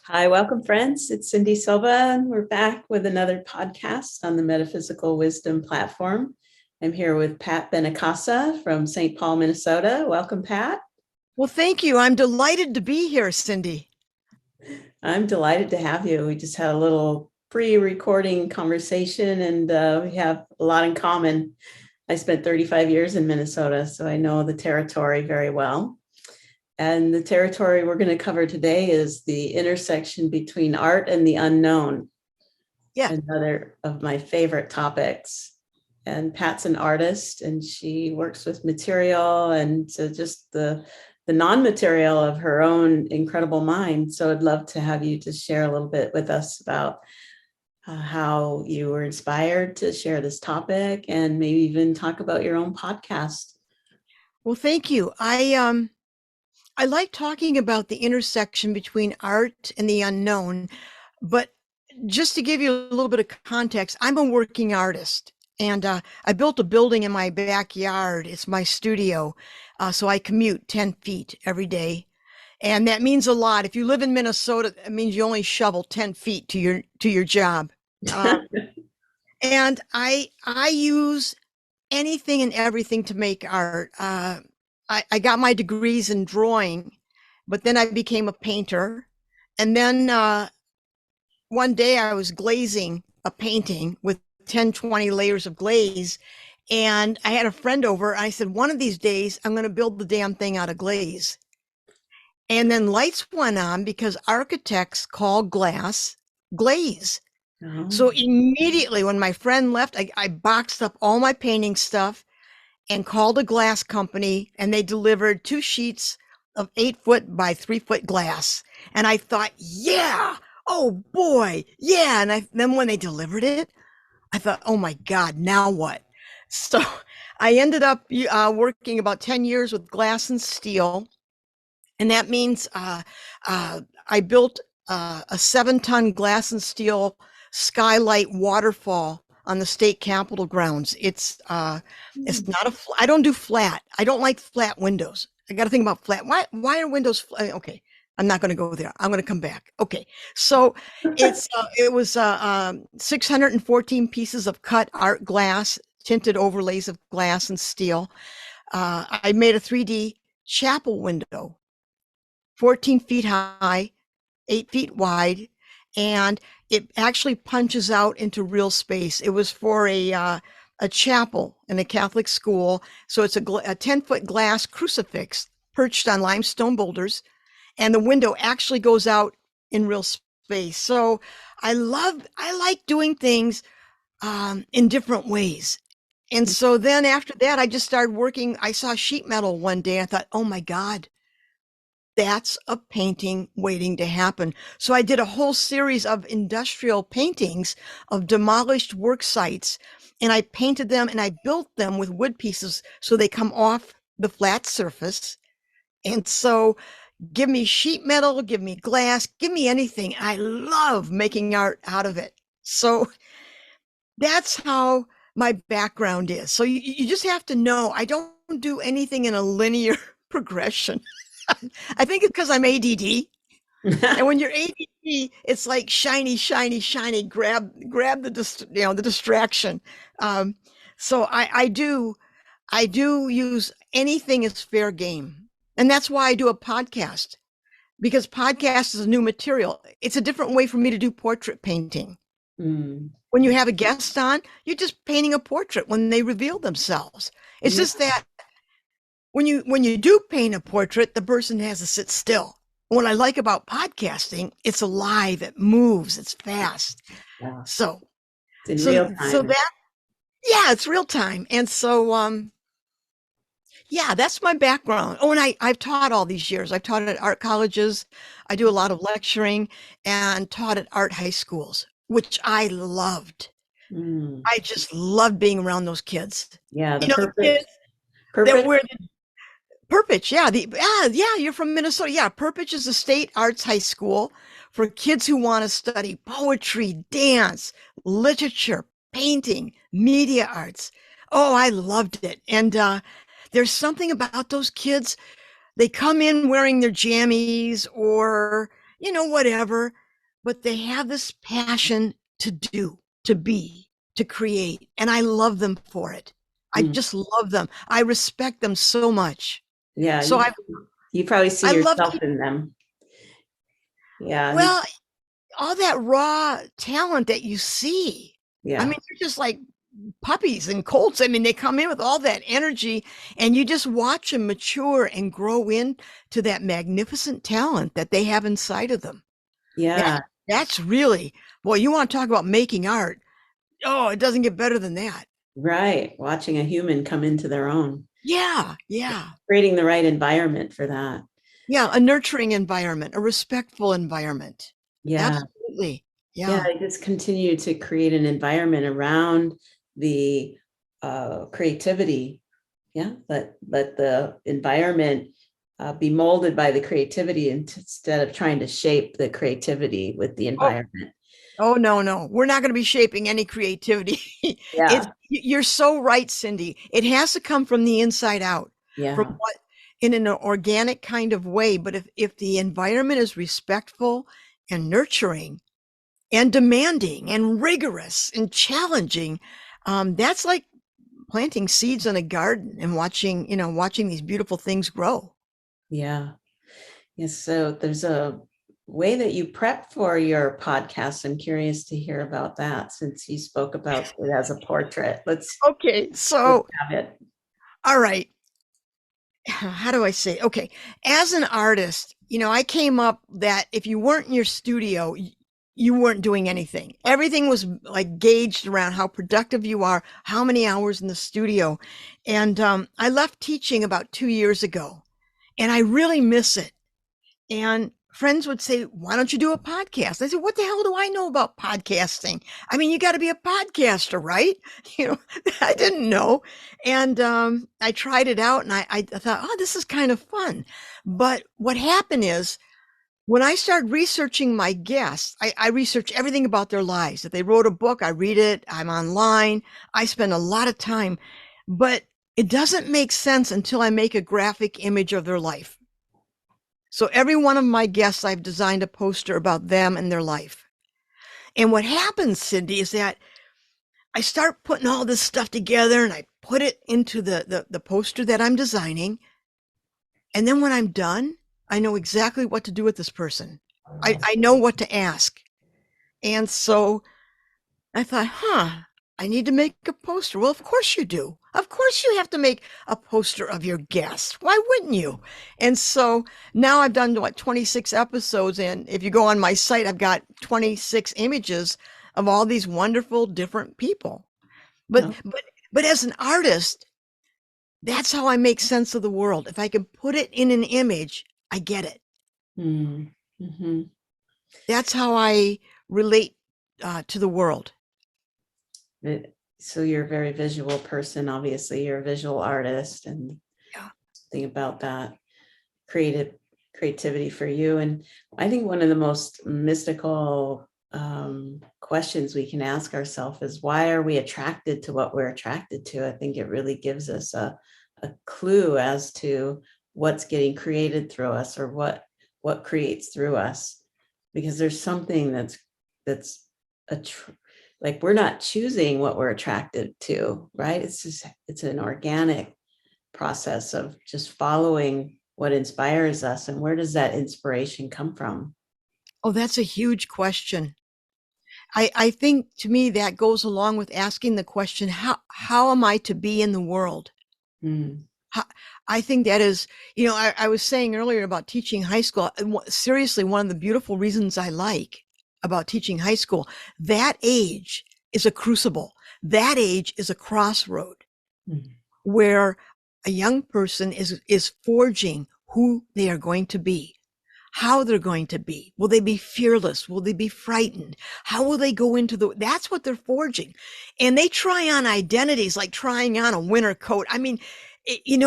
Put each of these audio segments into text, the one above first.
Hi, welcome, friends. It's Cyndi Silva, and we're back with another podcast on the Metaphysical Wisdom platform. I'm here with Pat Benincasa from St. Paul, Minnesota. Welcome, Pat. Well, thank you. I'm delighted to be here, Cyndi. I'm delighted to have you. We just had a little pre-recording conversation, and we have a lot in common. I spent 35 years in Minnesota, so I know the territory very well. And the territory we're going to cover today is the intersection between art and the unknown. Yeah. Another of my favorite topics. And Pat's an artist, and she works with material and just the non-material of her own incredible mind. So I'd love to have you to share a little bit with us about how you were inspired to share this topic, and maybe even talk about your own podcast. Well, thank you. I like talking about the intersection between art and the unknown, but just to give you a little bit of context, I'm a working artist, and I built a building in my backyard. It's my studio, so I commute 10 feet every day, and that means a lot. If you live in Minnesota, it means you only shovel 10 feet to your job. And I use anything and everything to make art. I got my degrees in drawing, but then I became a painter. And then one day I was glazing a painting with 10, 20 layers of glaze. And I had a friend over. And I said, one of these days, I'm going to build the damn thing out of glaze. And then lights went on because architects call glass glaze. Oh. So immediately when my friend left, I boxed up all my painting stuff and called a glass company, and they delivered 2 sheets of 8-foot by 3-foot glass. And I thought, yeah, oh boy, yeah. And then when they delivered it, I thought, oh my God, now what? So I ended up working about 10 years with glass and steel. And that means I built a 7-ton glass and steel skylight waterfall on the state capitol grounds. It's not I don't do flat. I don't like flat windows. I got to think about flat. Why are windows flat? Okay. I'm not going to go there. I'm going to come back. Okay. So it was 614 pieces of cut art glass, tinted overlays of glass and steel. I made a 3D chapel window, 14 feet high, 8 feet wide, and it actually punches out into real space. It was for a chapel in a Catholic school. So it's a 10-foot glass crucifix perched on limestone boulders, and the window actually goes out in real space. So I like doing things in different ways. And so then after that, I just started working. I saw sheet metal one day. I thought, oh my God, that's a painting waiting to happen. So I did a whole series of industrial paintings of demolished work sites, and I painted them and I built them with wood pieces so they come off the flat surface. And so give me sheet metal, give me glass, give me anything. I love making art out of it. So that's how my background is. So you just have to know I don't do anything in a linear progression. I think it's because I'm ADD. And when you're ADD, it's like shiny, shiny, shiny. Grab the distraction. So I do use anything as fair game, and that's why I do a podcast, because podcast is a new material. It's a different way for me to do portrait painting. Mm. When you have a guest on, you're just painting a portrait when they reveal themselves. It's just that when you do paint a portrait, the person has to sit still. What I like about podcasting, it's alive, it moves, it's fast. Yeah. So it's in real time. It's real time. And so that's my background. Oh, and I've taught all these years. I've taught at art colleges. I do a lot of lecturing and taught at art high schools, which I loved. I just loved being around those kids. Yeah, the kids Purpose. that were Perpich, you're from Minnesota. Yeah, Perpich is a state arts high school for kids who want to study poetry, dance, literature, painting, media arts. Oh, I loved it. And there's something about those kids. They come in wearing their jammies or, whatever, but they have this passion to do, to be, to create. And I love them for it. I Mm. just love them. I respect them so much. Yeah, So you probably see I love, yourself in them. Yeah, well, all that raw talent that you see. I mean, yeah, they're just like puppies and colts. I mean, they come in with all that energy and you just watch them mature and grow into that magnificent talent that they have inside of them. That yeah, that's really, well, you want to talk about making art. Oh, it doesn't get better than that. right. Watching a human come into their own, Yeah, yeah. creating the right environment for that. Yeah, a nurturing environment, a respectful environment. Yeah, Absolutely. yeah. Yeah. I just continue to create an environment around the creativity. Yeah, let the environment be molded by the creativity instead of trying to shape the creativity with the Oh, environment. oh no, no. We're not going to be shaping any creativity. It's Yeah, you're so right, Cyndi. It has to come from the inside out. From yeah, what in an organic kind of way, but if the environment is respectful and nurturing and demanding and rigorous and challenging, that's like planting seeds in a garden and watching these beautiful things grow. yeah. Yes, so there's a way that you prep for your podcast. I'm curious to hear about that since you spoke about it as a portrait. Okay, Let's so have it. all right, how do I say? Okay, as an artist, I came up that if you weren't in your studio, you weren't doing anything. Everything was like gauged around how productive you are, how many hours in the studio. And I left teaching about 2 years ago, and I really miss it. And friends would say, "Why don't you do a podcast?" I said, "What the hell do I know about podcasting? I mean, you got to be a podcaster, right?" You know, I didn't know. And I tried it out and I thought, oh, this is kind of fun. But what happened is when I started researching my guests, I research everything about their lives. If they wrote a book, I read it, I'm online, I spend a lot of time. But it doesn't make sense until I make a graphic image of their life. So every one of my guests, I've designed a poster about them and their life. And what happens, Cyndi, is that I start putting all this stuff together and I put it into the poster that I'm designing. And then when I'm done, I know exactly what to do with this person. I know what to ask. And so I thought, I need to make a poster. Well, of course you do. Of course you have to make a poster of your guests. Why wouldn't you? And so now I've done 26 episodes. And if you go on my site, I've got 26 images of all these wonderful different people. But, Oh, but, but as an artist, that's how I make sense of the world. If I can put it in an image, I get it. mm-hmm. That's how I relate to the world. So you're a very visual person. Obviously, you're a visual artist, and Yeah. think about that creativity for you. And I think one of the most mystical questions we can ask ourselves is, why are we attracted to what we're attracted to? I think it really gives us a clue as to what's getting created through us, or what creates through us, because there's something that's like we're not choosing what we're attracted to, right? It's an organic process of just following what inspires us. And where does that inspiration come from? Oh, that's a huge question. I think to me that goes along with asking the question, how am I to be in the world? Mm, How, I think that is, I was saying earlier about teaching high school. Seriously, one of the beautiful reasons I like about teaching high school, that age is a crucible. That age is a crossroad mm, where a young person is forging who they are going to be, how they're going to be. Will they be fearless? Will they be frightened? How will they go into that's what they're forging. And they try on identities like trying on a winter coat. I mean,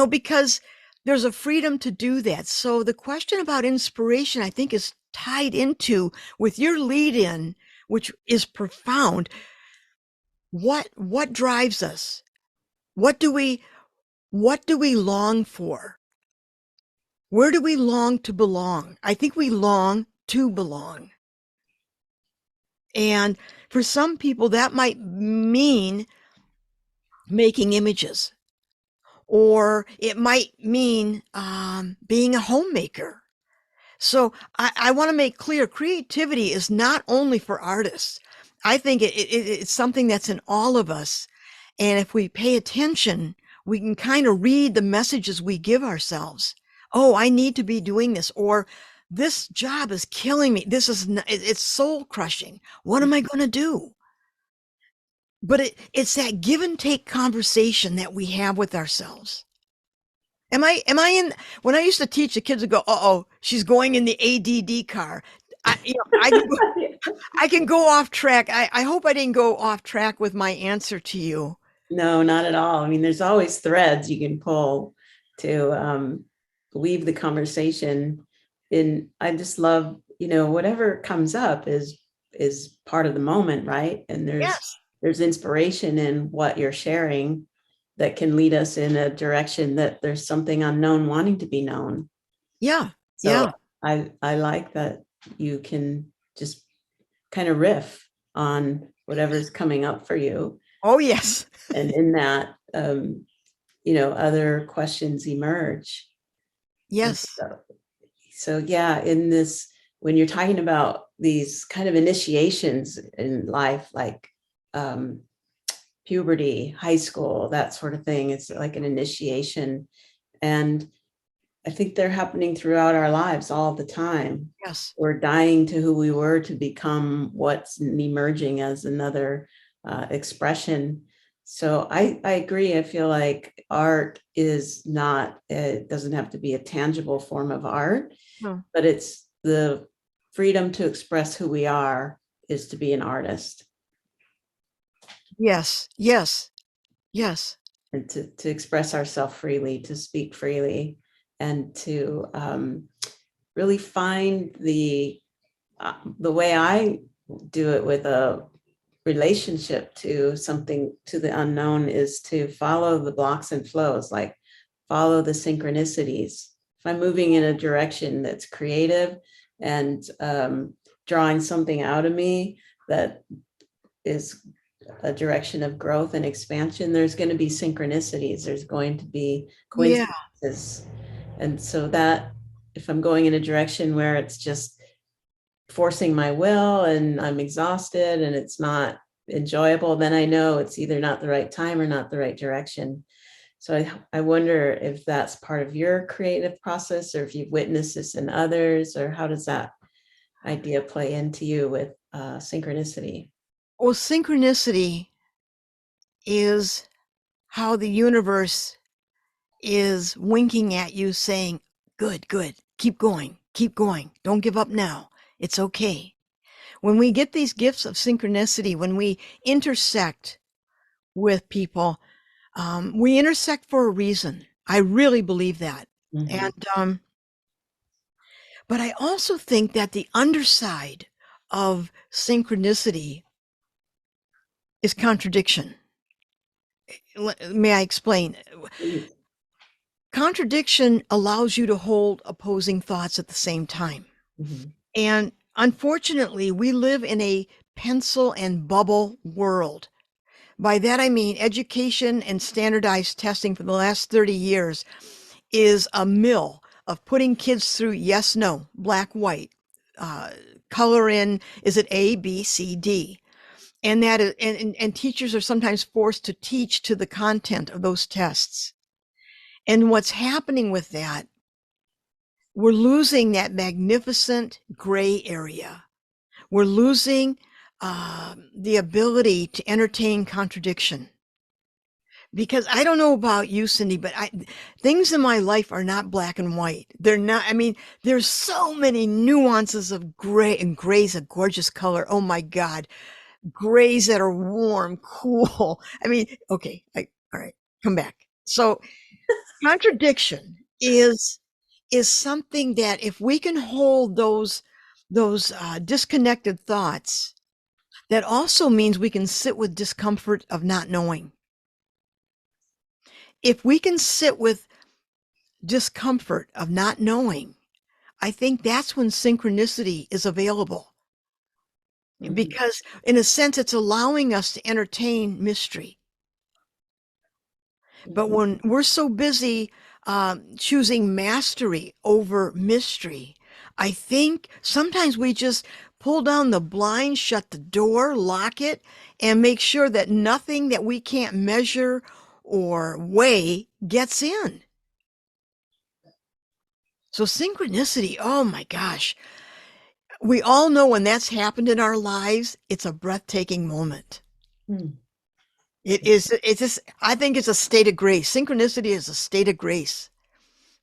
because there's a freedom to do that. So the question about inspiration, I think, is tied into with your lead in, which is profound. What drives us? What do we long for? Where do we long to belong? I think we long to belong. And for some people, that might mean making images, or it might mean being a homemaker. So I want to make clear creativity is not only for artists. I think it's something that's in all of us. And if we pay attention, we can kind of read the messages we give ourselves. Oh, I need to be doing this, or this job is killing me. It's soul crushing. What am I going to do? But it's that give and take conversation that we have with ourselves. Am I in, when I used to teach, the kids would go, "Uh-oh, she's going in the ADD car." I can go off track. I hope I didn't go off track with my answer to you. No, not at all. I mean, there's always threads you can pull to weave the conversation in. I just love, whatever comes up is part of the moment, right? And Yes. there's inspiration in what you're sharing that can lead us in a direction that there's something unknown wanting to be known. Yeah. So Yeah. I like that you can just kind of riff on whatever's coming up for you. Oh, yes. And in that, other questions emerge. And Yes. so yeah, in this, when you're talking about these kind of initiations in life, like puberty, high school, that sort of thing, it's like an initiation. And I think they're happening throughout our lives all the time. Yes. We're dying to who we were to become what's emerging as another expression. So I agree. I feel like art is not, it doesn't have to be a tangible form of art, No. but it's the freedom to express who we are is to be an artist. Yes. Yes. Yes. And to express ourselves freely, to speak freely, and to really find the way I do it with a relationship to something, to the unknown, is to follow the blocks and flows, like follow the synchronicities. If I'm moving in a direction that's creative and drawing something out of me that is a direction of growth and expansion, there's going to be synchronicities, there's going to be Yeah. coincidences. And so that if I'm going in a direction where it's just forcing my will and I'm exhausted and it's not enjoyable, then I know it's either not the right time or not the right direction. So I wonder if that's part of your creative process, or if you've witnessed this in others, or how does that idea play into you with synchronicity? Well, synchronicity is how the universe is winking at you saying, good, good, keep going, don't give up now. It's okay. When we get these gifts of synchronicity, when we intersect with people, we intersect for a reason. I really believe that. Mm-hmm. And, but I also think that the underside of synchronicity is contradiction. May I explain? Please. Contradiction allows you to hold opposing thoughts at the same time. Mm-hmm. And unfortunately, we live in a pencil and bubble world. By that, I mean education and standardized testing for the last 30 years is a mill of putting kids through yes, no, black, white, color in, is it A, B, C, D? And that is, and teachers are sometimes forced to teach to the content of those tests. And what's happening with that, we're losing that magnificent gray area. We're losing the ability to entertain contradiction. Because I don't know about you, Cyndi, but things in my life are not black and white. They're not, I mean, there's so many nuances of gray, and gray's a gorgeous color. Oh my God. Grays that are warm, cool. I mean, okay. All right, come back. So contradiction is something that if we can hold those disconnected thoughts, that also means we can sit with discomfort of not knowing. If we can sit with discomfort of not knowing, I think that's when synchronicity is available, Mhm. because in a sense, it's allowing us to entertain mystery. But Mhm. when we're so busy choosing mastery over mystery, I think sometimes we just pull down the blind, shut the door, lock it, and make sure that nothing that we can't measure or weigh gets in. So synchronicity, oh my gosh. We all know when that's happened in our lives, it's a breathtaking moment. Mhm. It's just, I think it's a state of grace. Synchronicity is a state of grace.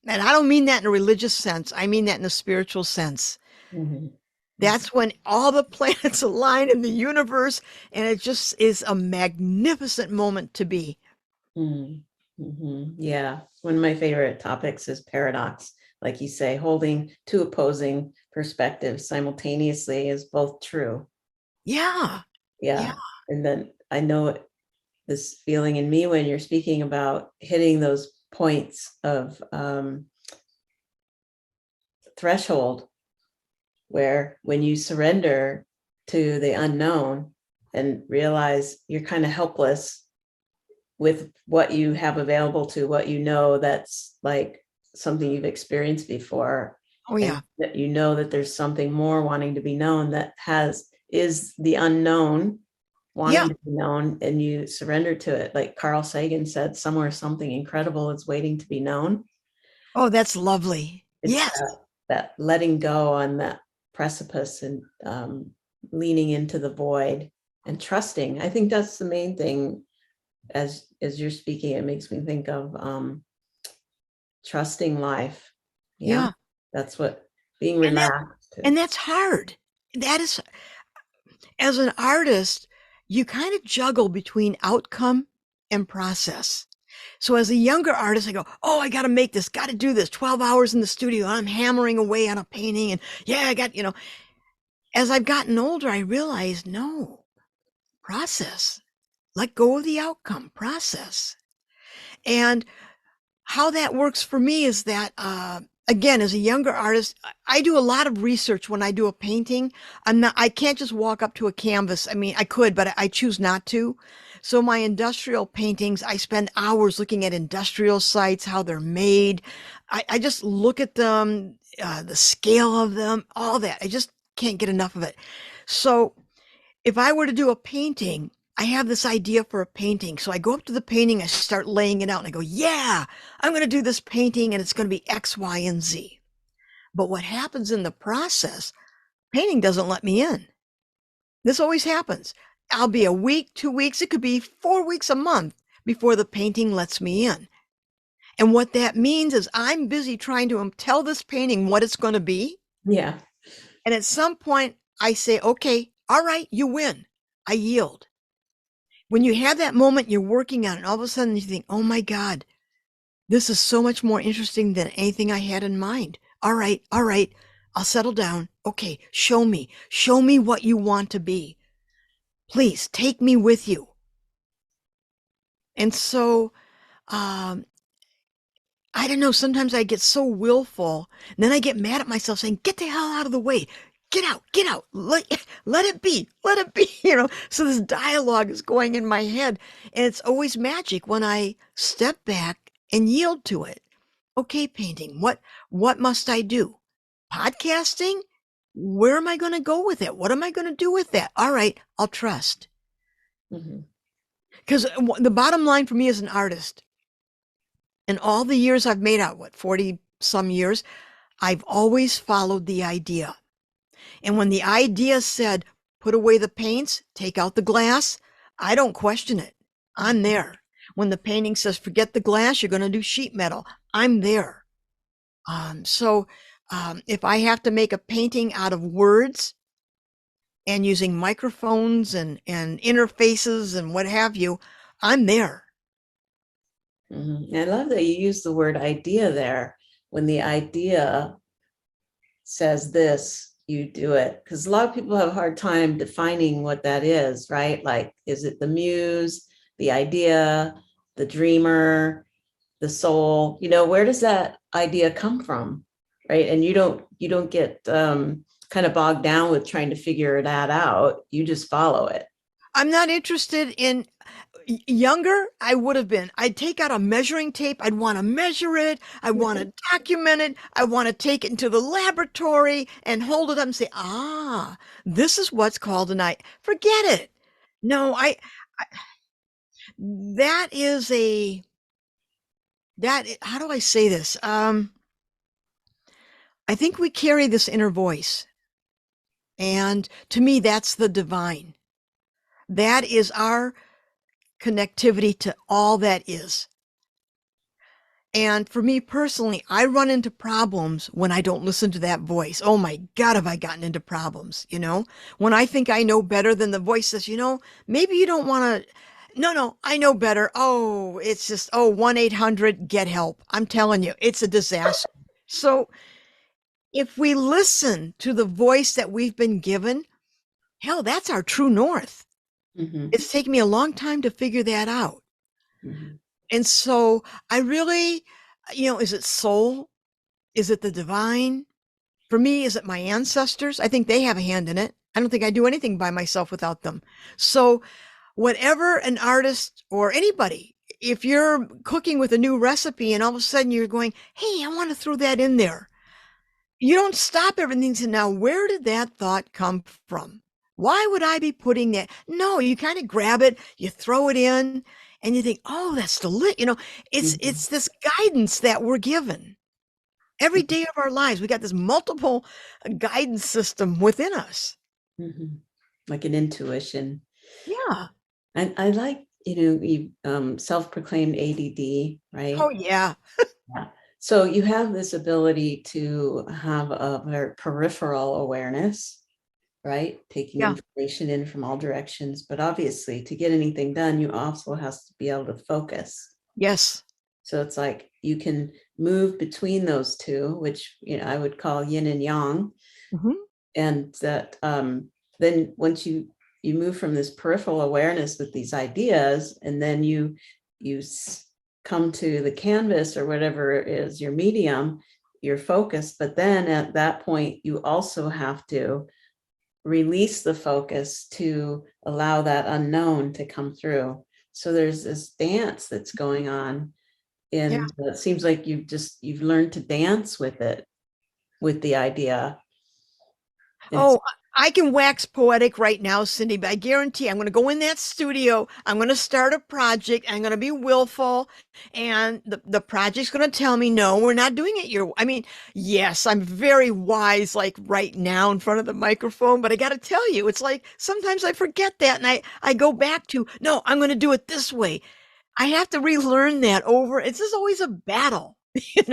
And I don't mean that in a religious sense. I mean that in a spiritual sense. Mhm. That's when all the planets align in the universe, and it just is a magnificent moment to be. Mhm. Mhm. Yeah. One of my favorite topics is paradox. Like you say, holding two opposing perspectives simultaneously is both true. Yeah. Yeah. Yeah. And then I know this feeling in me when you're speaking about hitting those points of threshold, where when you surrender to the unknown and realize you're kind of helpless with what you have available to what you know, that's like something you've experienced before, Oh, and yeah. that you know that there's something more wanting to be known, that has is the unknown Yeah. wanting to be known, and you surrender to it. Like Carl Sagan said, somewhere something incredible is waiting to be known. Oh, that's lovely. It's Yes. that letting go on that precipice, and leaning into the void and trusting. I think that's the main thing. As you're speaking, it makes me think of trusting life. Yeah, Yeah. that's what being And that relaxed. and that's hard. That is, as an artist, you kind of juggle between outcome and process. So as a younger artist, I go, oh, I got to make this, got to do this, 12 hours in the studio. I'm hammering away on a painting. And yeah, I got, as I've gotten older, I realized no, process, let go of the outcome, process. And how that works for me is that, again, as a younger artist, I do a lot of research when I do a painting. I can't just walk up to a canvas. I mean, I could, but I choose not to. So my industrial paintings, I spend hours looking at industrial sites, how they're made. I just look at them, the scale of them, all that. I just can't get enough of it. So if I were to do a painting, I have this idea for a painting. So I go up to the painting, I start laying it out, and I go, yeah, I'm going to do this painting and it's going to be X, Y, and Z. But what happens in the process, painting doesn't let me in. This always happens. I'll be a week, 2 weeks, it could be 4 weeks, a month before the painting lets me in. And what that means is I'm busy trying to tell this painting what it's going to be. Yeah. And at some point, I say, okay, all right, you win. I yield. When you have that moment, you're working on it, and all of a sudden you think, oh my God, this is so much more interesting than anything I had in mind. All right, I'll settle down. Okay, show me what you want to be. Please take me with you. And so, um, I don't know, sometimes I get so willful, and then I get mad at myself saying, get the hell out of the way. Get out, let it be, let it be, So this dialogue is going in my head, and it's always magic when I step back and yield to it. Okay, painting, what must I do? Podcasting? Where am I going to go with it? What am I going to do with that? All right, I'll trust. Mhm. Because the bottom line for me as an artist, in all the years I've made out, 40 some years, I've always followed the idea. And when the idea said, put away the paints, take out the glass, I don't question it. I'm there. When the painting says, forget the glass, you're going to do sheet metal, I'm there. If I have to make a painting out of words and using microphones and interfaces and what have you, I'm there. Mhm. I love that you use the word idea there. When the idea says this, you do it. Because a lot of people have a hard time defining what that is, right? Like, is it the muse, the idea, the dreamer, the soul? Where does that idea come from? right? And you don't get kind of bogged down with trying to figure that out. You just follow it. I'm not interested in younger. I would have been. I'd take out a measuring tape. I'd want to measure it. I want to document it. I want to take it into the laboratory and hold it up and say, this is what's called an eye. Forget it. No, that is a, how do I say this? I think we carry this inner voice. And to me, that's the divine. That is our connectivity to all that is. And for me personally, I run into problems when I don't listen to that voice. Oh my God, have I gotten into problems, When I think I know better than the voice says, maybe you don't want to. No, I know better. Oh, it's just, 1-800, get help. I'm telling you, it's a disaster. So if we listen to the voice that we've been given, hell, that's our true north. Mm-hmm. It's taken me a long time to figure that out. Mm-hmm. And so I really, is it soul? Is it the divine? For me, is it my ancestors? I think they have a hand in it. I don't think I do anything by myself without them. So whatever an artist or anybody, if you're cooking with a new recipe and all of a sudden you're going, hey, I want to throw that in there. You don't stop everything and say, now, where did that thought come from? Why would I be putting that? No, you kind of grab it, you throw it in, and you think, oh, that's delicious. It's this guidance that we're given every day of our lives. We got this multiple guidance system within us. Mm-hmm. Like an intuition. Yeah. And I like, you self-proclaimed ADD, right? Oh, yeah. Yeah. So you have this ability to have a very peripheral awareness, right? Taking Yeah. information in from all directions. But obviously, to get anything done, you also have to be able to focus. Yes. So it's like you can move between those two, which I would call yin and yang. Mm-hmm. And that then once you move from this peripheral awareness with these ideas, and then you come to the canvas or whatever is your medium, your focus. But then at that point, you also have to release the focus to allow that unknown to come through. So there's this dance that's going on. Yeah. And it seems like you've learned to dance with it, with the idea. Oh, I can wax poetic right now, Cyndi, but I guarantee I'm going to go in that studio. I'm going to start a project. I'm going to be willful. And the project's going to tell me, no, we're not doing it your way. I mean, yes, I'm very wise, like right now in front of the microphone, but I got to tell you, it's like sometimes I forget that. And I go back to, no, I'm going to do it this way. I have to relearn that over. It's just always a battle, It's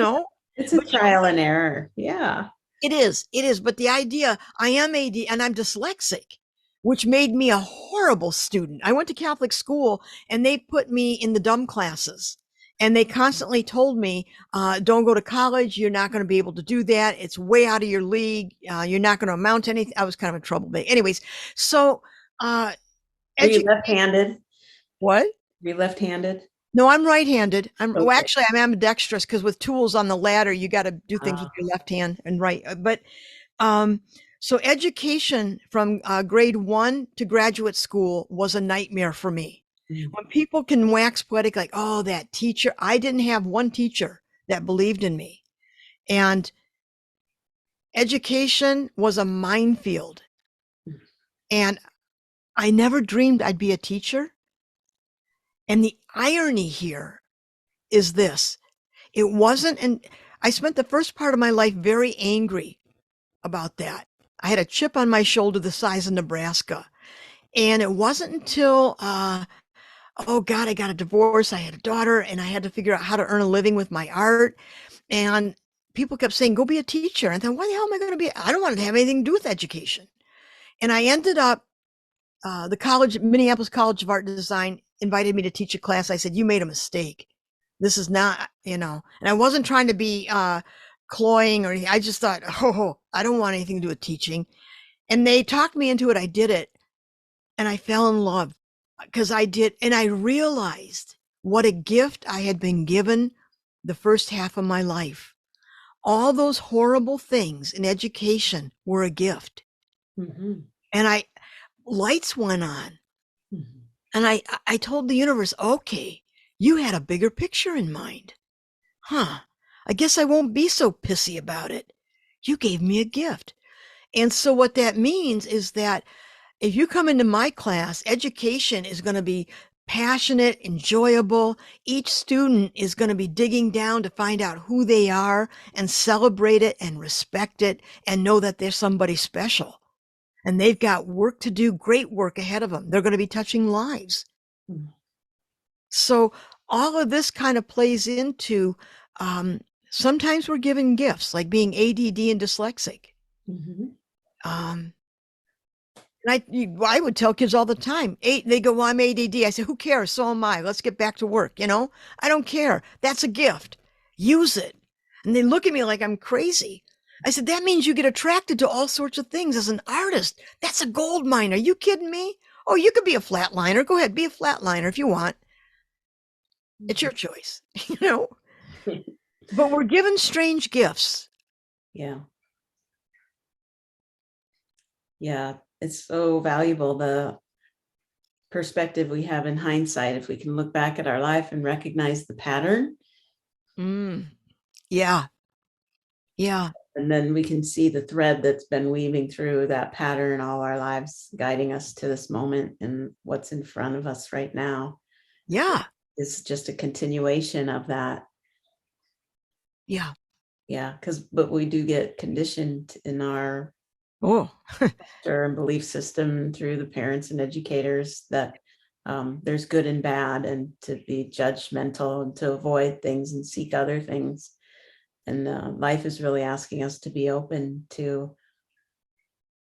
a But trial and error. Yeah. it is. But the idea, I am AD and I'm dyslexic, which made me a horrible student. I went to Catholic school and they put me in the dumb classes. And they constantly told me, don't go to college. You're not going to be able to do that. It's way out of your league. You're not going to amount to anything. I was kind of a trouble baby. Anyways, so Are you left-handed? What? Are you left-handed? No, I'm right-handed. Well, Okay. actually, I'm ambidextrous because with tools on the ladder, you got to do things with your left hand and right. But so education from grade 1 to graduate school was a nightmare for me. When people can wax poetic, like, oh, that teacher, I didn't have one teacher that believed in me. And education was a minefield. And I never dreamed I'd be a teacher. And the irony here is this. It wasn't, and I spent the first part of my life very angry about that. I had a chip on my shoulder the size of Nebraska. And it wasn't until, oh God, I got a divorce. I had a daughter and I had to figure out how to earn a living with my art. And people kept saying, go be a teacher. And I thought, why the hell am I going to be? I don't want to have anything to do with education. And I ended up, the college, Minneapolis College of Art and Design invited me to teach a class. I said, you made a mistake. This is not, and I wasn't trying to be cloying or anything. I just thought, oh, I don't want anything to do with teaching. And they talked me into it. I did it. And I fell in love because I did. And I realized what a gift I had been given the first half of my life. all those horrible things in education were a gift. Mhm. And lights went on. Mhm. And I told the universe, okay, you had a bigger picture in mind. Huh. I guess I won't be so pissy about it. You gave me a gift. And so what that means is that if you come into my class, education is going to be passionate, enjoyable. Each student is going to be digging down to find out who they are and celebrate it and respect it and know that they're somebody special. And they've got work to do, great work ahead of them. They're going to be touching lives. Mhm. So all of this kind of plays into um, sometimes we're given gifts like being ADD and dyslexic. Mhm. Um, I would tell kids all the time, they go, well, I'm ADD. I say, who cares? So am I. Let's get back to work. I don't care. That's a gift. Use it. And they look at me like I'm crazy. I said, that means you get attracted to all sorts of things as an artist. That's a gold mine. Are you kidding me? Oh, you could be a flatliner. Go ahead, be a flatliner if you want. It's your choice, you know. But we're given strange gifts. Yeah. Yeah. It's so valuable, the perspective we have in hindsight. If we can look back at our life and recognize the pattern, Mm, yeah, yeah, and then we can see the thread that's been weaving through that pattern all our lives, guiding us to this moment and what's in front of us right now yeah, is just a continuation of that. yeah. Yeah, but we do get conditioned in our Oh, and belief system through the parents and educators that there's good and bad, and to be judgmental and to avoid things and seek other things. And life is really asking us to be open to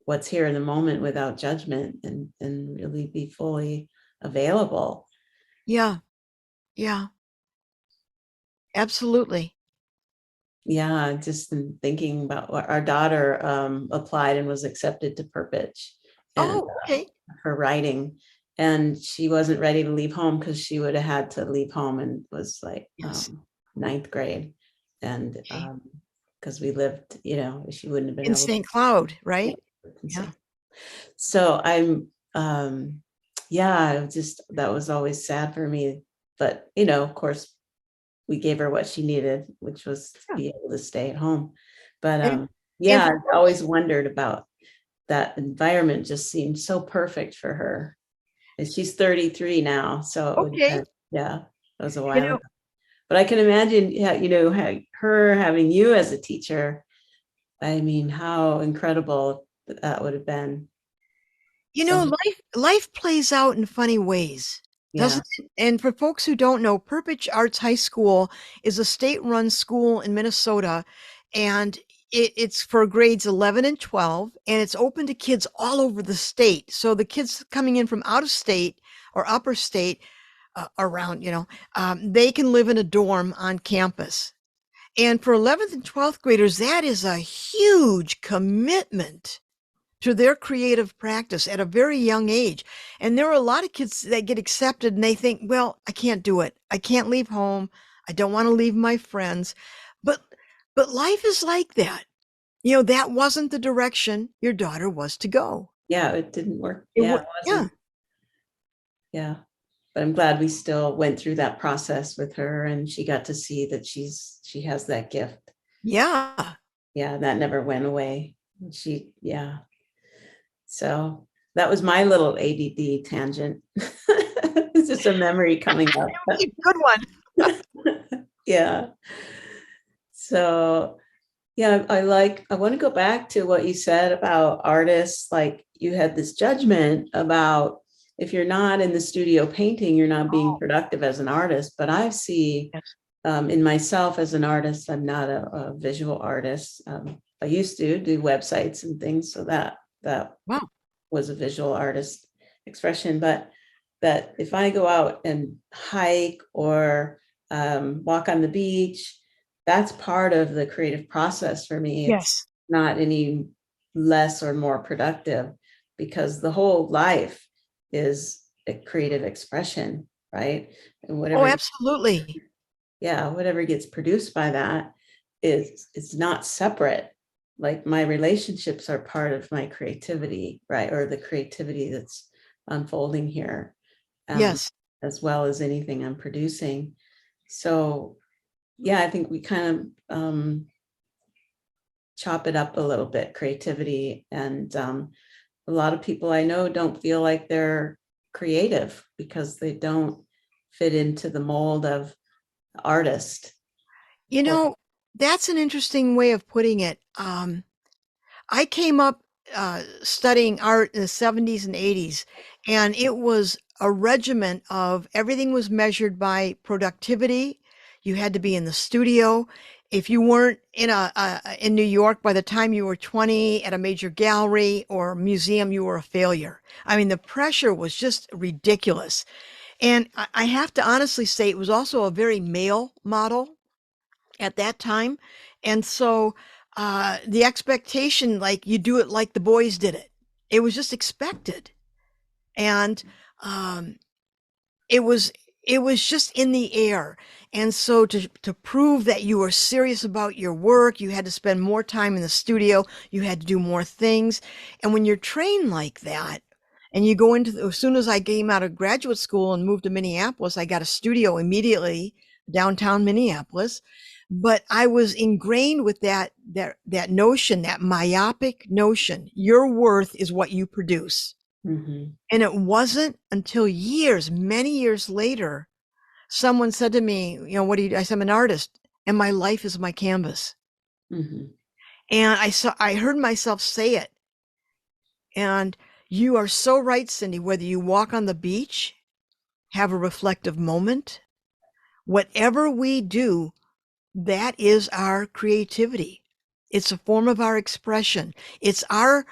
what's here in the moment without judgment, and really be fully available. yeah, yeah, absolutely. Yeah, just in thinking about what our daughter applied and was accepted to Perpich, and Oh, okay. her writing, and she wasn't ready to leave home because she would have had to leave home and was like Yes. ninth grade, and Okay. because we lived, she wouldn't have been In able St. Cloud, to right? Yeah. say. So I'm yeah, that was always sad for me, but of course we gave her what she needed, which was to Yeah. be able to stay at home. But And and yeah, for I folks, always wondered about that environment. Just seemed so perfect for her. And she's 33 now, so it would have okay, been, yeah, that was a you while know, ago. But I can imagine, yeah, her having you as a teacher. I mean, how incredible that would have been. So life plays out in funny ways, yeah. doesn't it? And for folks who don't know, Purpich Arts High School is a state-run school in Minnesota, and it's for grades 11 and 12, and it's open to kids all over the state. So the kids coming in from out of state or upper state, around, they can live in a dorm on campus. And for 11th and 12th graders, that is a huge commitment to their creative practice at a very young age. And there are a lot of kids that get accepted and they think, well, I can't do it. I can't leave home. I don't want to leave my friends. But but life is like that. That wasn't the direction your daughter was to go. Yeah, it didn't work. It Yeah, would, it yeah. wasn't. Yeah. But I'm glad we still went through that process with her, and she got to see that she has that gift. Yeah. Yeah, that never went away. Yeah. So that was my little ADD tangent. It's just a memory coming up. Good one. Yeah. So yeah, I want to go back to what you said about artists. Like, you had this judgment about, if you're not in the studio painting, you're not being productive as an artist. But I see Yes. in myself as an artist, I'm not a visual artist. I used to do websites and things, so that Wow. was a visual artist expression. But that if I go out and hike or walk on the beach, that's part of the creative process for me. It's Yes. not any less or more productive, because the whole life is a creative expression, right? And Oh, whatever, absolutely. yeah, whatever gets produced by that is not separate. Like my relationships are part of my creativity, right? Or the creativity that's unfolding here, Yes. as well as anything I'm producing. So yeah, I think we kind of chop it up a little bit, creativity. And a lot of people I know don't feel like they're creative because they don't fit into the mold of artist. You Or know, that's an interesting way of putting it. I came up studying art in the 70s and 80s, and it was a regiment of everything was measured by productivity. You had to be in the studio. If you weren't in New York by the time you were 20 at a major gallery or museum, you were a failure. I mean, the pressure was just ridiculous. And I have to honestly say, it was also a very male model at that time. And so the expectation, like you do it like the boys did it, it was just expected. And um, it was it was just in the air. And so to prove that you were serious about your work, you had to spend more time in the studio, you had to do more things. And when you're trained like that, and you go into as soon as I came out of graduate school and moved to Minneapolis, I got a studio immediately downtown Minneapolis. But I was ingrained with that notion, that myopic notion, your worth is what you produce. mm-hmm, And it wasn't until years, many years later, someone said to me, what do you do? I said, I'm an artist and my life is my canvas. mm-hmm, And I heard myself say it. And you are so right, Cyndi, whether you walk on the beach, have a reflective moment, whatever we do, that is our creativity. It's a form of our expression. It's our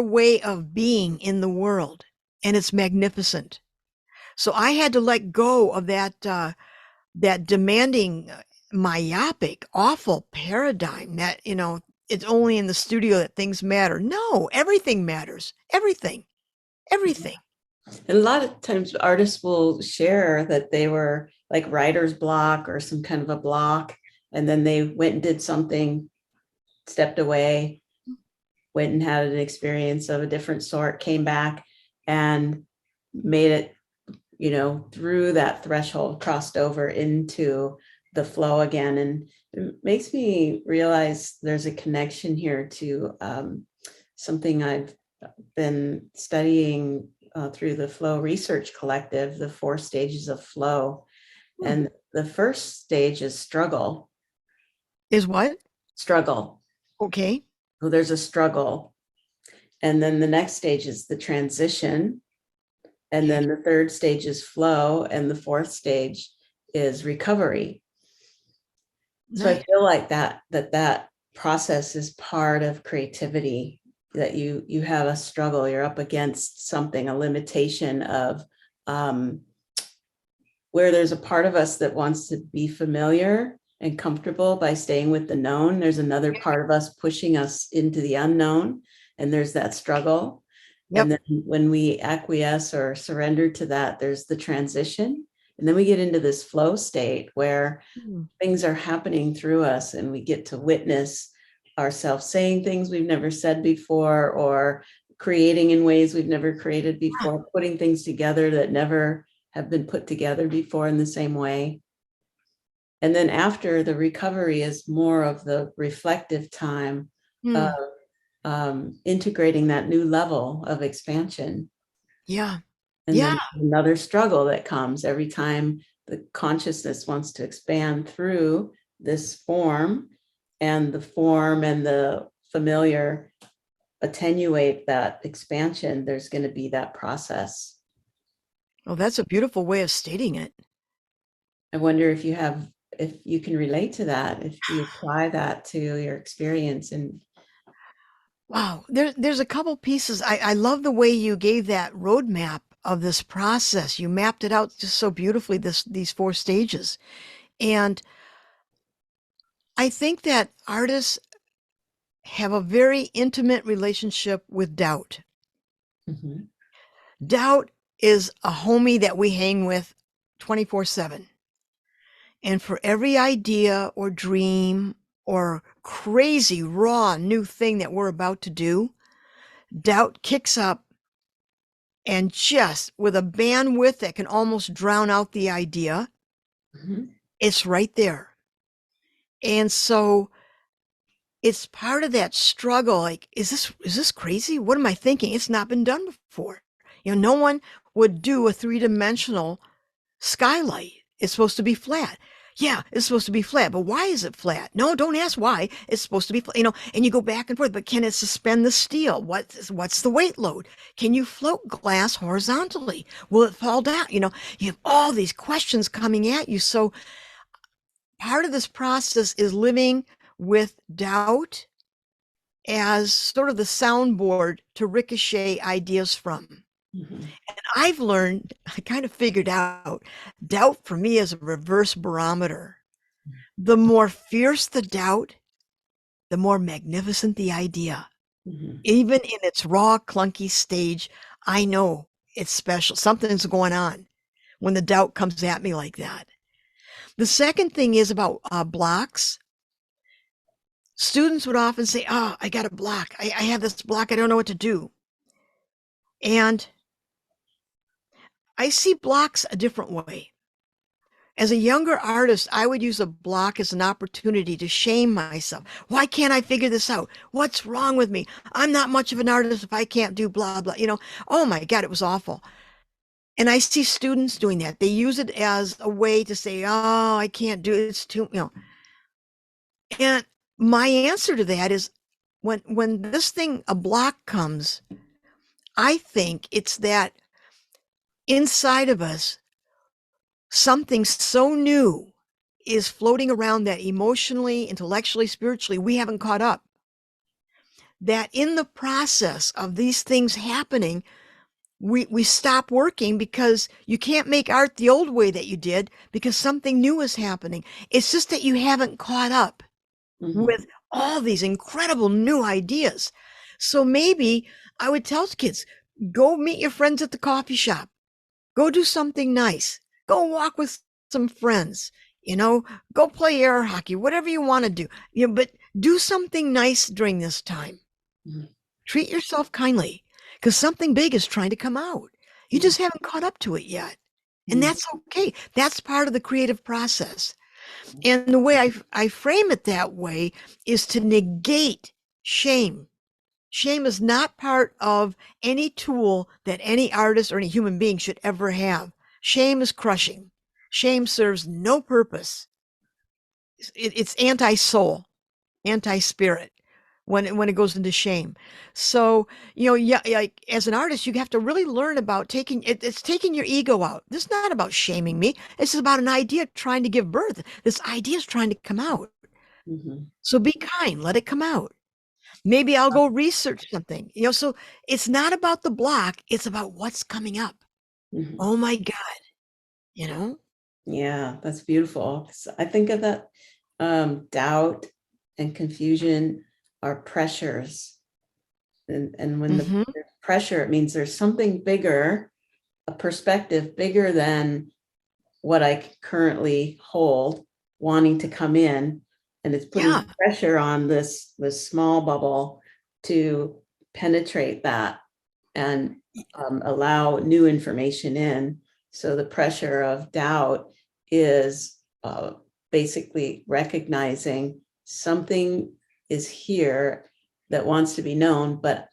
way of being in the world. And it's magnificent. So I had to let go of that demanding, myopic, awful paradigm that it's only in the studio that things matter. No, everything matters. Everything, everything. and a lot of times artists will share that they were like writer's block or some kind of a block, and then they went and did something, stepped away, went and had an experience of a different sort, came back and made it, through that threshold, crossed over into the flow again. And it makes me realize there's a connection here to something I've been studying through the Flow Research Collective, the 4 stages of flow. Hmm. And the first stage is struggle. Is what? Struggle. Okay. So there's a struggle. And then the next stage is the transition. And Okay. then the third stage is flow. And the fourth stage is recovery. So I Nice. feel like that process is part of creativity, that you have a struggle, you're up against something, a limitation of where there's a part of us that wants to be familiar and comfortable by staying with the known. There's another part of us pushing us into the unknown, and there's that struggle. And Yep. then when we acquiesce or surrender to that, there's the transition. And then we get into this flow state where Hmm. things are happening through us and we get to witness ourselves saying things we've never said before, or creating in ways we've never created before, putting things together that never have been put together before in the same way. And then after, the recovery is more of the reflective time of Hmm. integrating that new level of expansion. Yeah. And Yeah. then another struggle that comes every time the consciousness wants to expand through this form, and the form and the familiar attenuate that expansion. There's going to be that process. Oh, that's a beautiful way of stating it. I wonder if you can relate to that, if you apply that to your experience. And Wow. There's a couple pieces. I love the way you gave that roadmap of this process. You mapped it out just so beautifully, these 4 stages. And I think that artists have a very intimate relationship with doubt. mhm, Doubt is a homie that we hang with 24/7. And for every idea or dream or crazy, raw, new thing that we're about to do, doubt kicks up and just with a bandwidth that can almost drown out the idea, Mhm. it's right there. And so it's part of that struggle. Like, is this crazy? What am I thinking? It's not been done before. No one would do a three-dimensional skylight. It's supposed to be flat. Yeah, it's supposed to be flat, but why is it flat? No, don't ask why. It's supposed to be flat, and you go back and forth, but can it suspend the steel? What's the weight load? Can you float glass horizontally? Will it fall down? You have all these questions coming at you. So part of this process is living with doubt as sort of the soundboard to ricochet ideas from. Mhm. I've learned, I kind of figured out, doubt for me is a reverse barometer. The more fierce the doubt, the more magnificent the idea. Mhm. Even in its raw, clunky stage, I know it's special. Something's going on when the doubt comes at me like that. The second thing is about blocks. Students would often say, "Oh, I got a block. I have this block. I don't know what to do." And I see blocks a different way. As a younger artist, I would use a block as an opportunity to shame myself. Why can't I figure this out? What's wrong with me? I'm not much of an artist if I can't do blah, blah. Oh my God, it was awful. And I see students doing that. They use it as a way to say, oh, I can't do it. It's too. And my answer to that is when this thing, a block comes, I think it's that inside of us, something so new is floating around that emotionally, intellectually, spiritually, we haven't caught up. That in the process of these things happening, we stop working because you can't make art the old way that you did because something new is happening. It's just that you haven't caught up Mhm. with all these incredible new ideas. So maybe I would tell kids, go meet your friends at the coffee shop. Go do something nice. Go walk with some friends. Go play air hockey, whatever you want to do. But do something nice during this time. Mhm. Treat yourself kindly because something big is trying to come out. You Mhm. just haven't caught up to it yet. And Mhm. that's okay. That's part of the creative process. And the way I frame it that way is to negate shame. Shame is not part of any tool that any artist or any human being should ever have. Shame is crushing. Shame serves no purpose. It's anti-soul, anti-spirit when it goes into shame. So, yeah, like as an artist, you have to really learn about it's taking your ego out. This is not about shaming me. This is about an idea trying to give birth. This idea is trying to come out. Mhm. So be kind, let it come out. Maybe I'll go research something. So it's not about the block, it's about what's coming up. Mhm. Oh my God, you know? Yeah, that's beautiful. I think of that doubt and confusion are pressures. And when the Hmm. there's pressure, it means there's something bigger, a perspective bigger than what I currently hold, wanting to come in. And it's Yeah. putting pressure on this small bubble to penetrate that and allow new information in. So the pressure of doubt is basically recognizing something is here that wants to be known, but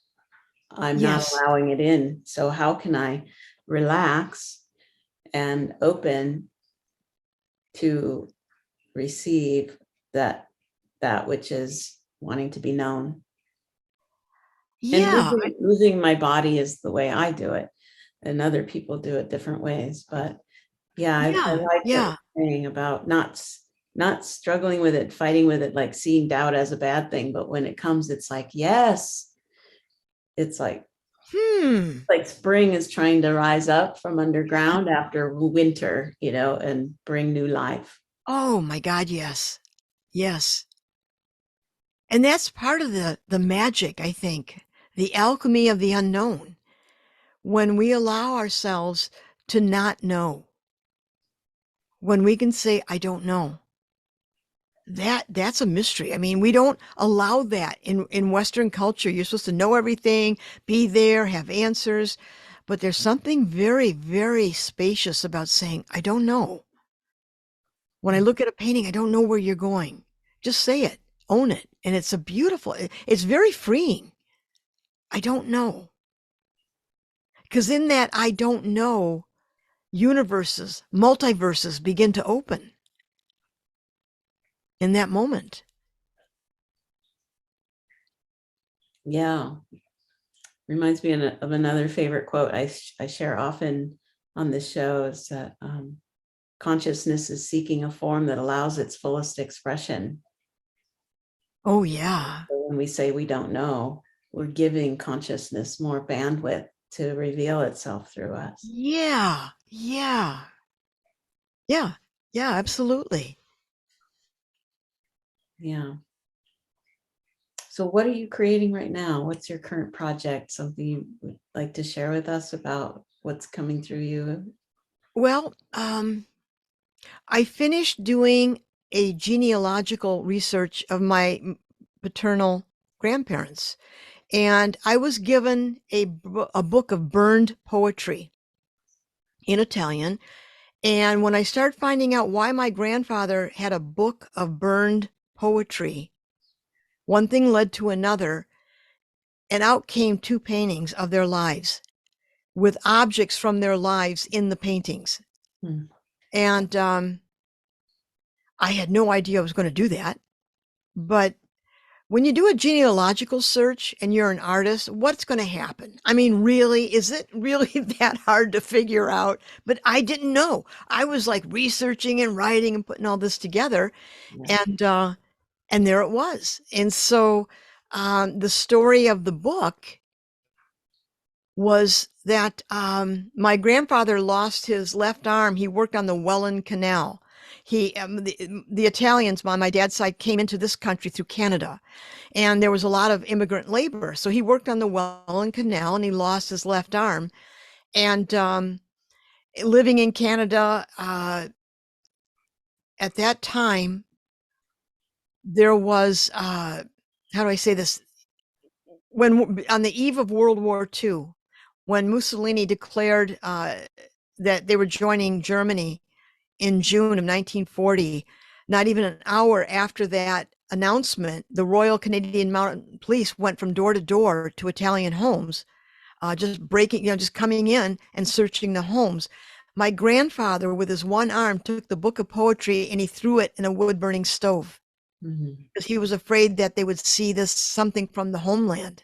I'm not Yes. allowing it in. So how can I relax and open to receive that which is wanting to be known? And Yeah. moving my body is the way I do it, and other people do it different ways. But yeah, I Yeah. like what Yeah. you're saying about not struggling with it, fighting with it, like seeing doubt as a bad thing. But when it comes, it's like, yes, it's Hmm. like spring is trying to rise up from underground after winter, and bring new life. Oh my God, yes. Yes. And that's part of the magic, I think. The alchemy of the unknown. When we allow ourselves to not know. When we can say, I don't know. That's a mystery. I mean, we don't allow that in Western culture. You're supposed to know everything, be there, have answers, but there's something very, very spacious about saying, I don't know. When I look at a painting, I don't know where you're going. Just say it, own it. And it's a beautiful, it's very freeing. I don't know. Because in that I don't know, universes, multiverses begin to open in that moment. Yeah. Reminds me of another favorite quote I share often on this show is that consciousness is seeking a form that allows its fullest expression. Oh, yeah. So when we say we don't know, we're giving consciousness more bandwidth to reveal itself through us. Yeah. Yeah. Yeah. Yeah, absolutely. Yeah. So what are you creating right now? What's your current project? Something you would like to share with us about what's coming through you? Well, I finished doing a genealogical research of my paternal grandparents, and I was given a book of burned poetry in Italian. And when I started finding out why my grandfather had a book of burned poetry, one thing led to another, and out came two paintings of their lives with objects from their lives in the paintings. Hmm. And I had no idea I was going to do that. But when you do a genealogical search and you're an artist, what's going to happen? I mean, really, is it really that hard to figure out? But I didn't know. I was like researching and writing and putting all this together, Yeah. and there it was. And so the story of the book was that my grandfather lost his left arm. He worked on the Welland Canal. The Italians on my dad's side came into this country through Canada, and there was a lot of immigrant labor. So he worked on the Welland Canal, and he lost his left arm. And living in Canada at that time, there was how do I say this? When on the eve of World War II, when Mussolini declared that they were joining Germany in June of 1940, not even an hour after that announcement, the Royal Canadian Mounted Police went from door to door to Italian homes, just breaking, just coming in and searching the homes. My grandfather, with his one arm, took the book of poetry and he threw it in a wood burning stove Mhm. because he was afraid that they would see this something from the homeland.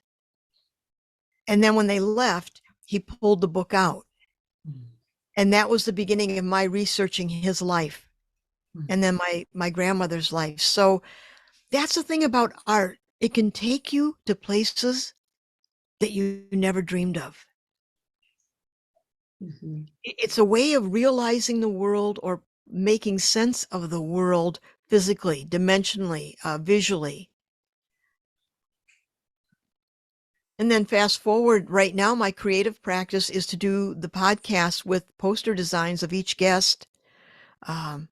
And then when they left, he pulled the book out. Mhm. And that was the beginning of my researching his life Mhm. and then my grandmother's life. So that's the thing about art. It can take you to places that you never dreamed of. Mhm. It's a way of realizing the world or making sense of the world physically, dimensionally, visually. And then fast forward right now, my creative practice is to do the podcast with poster designs of each guest. Um,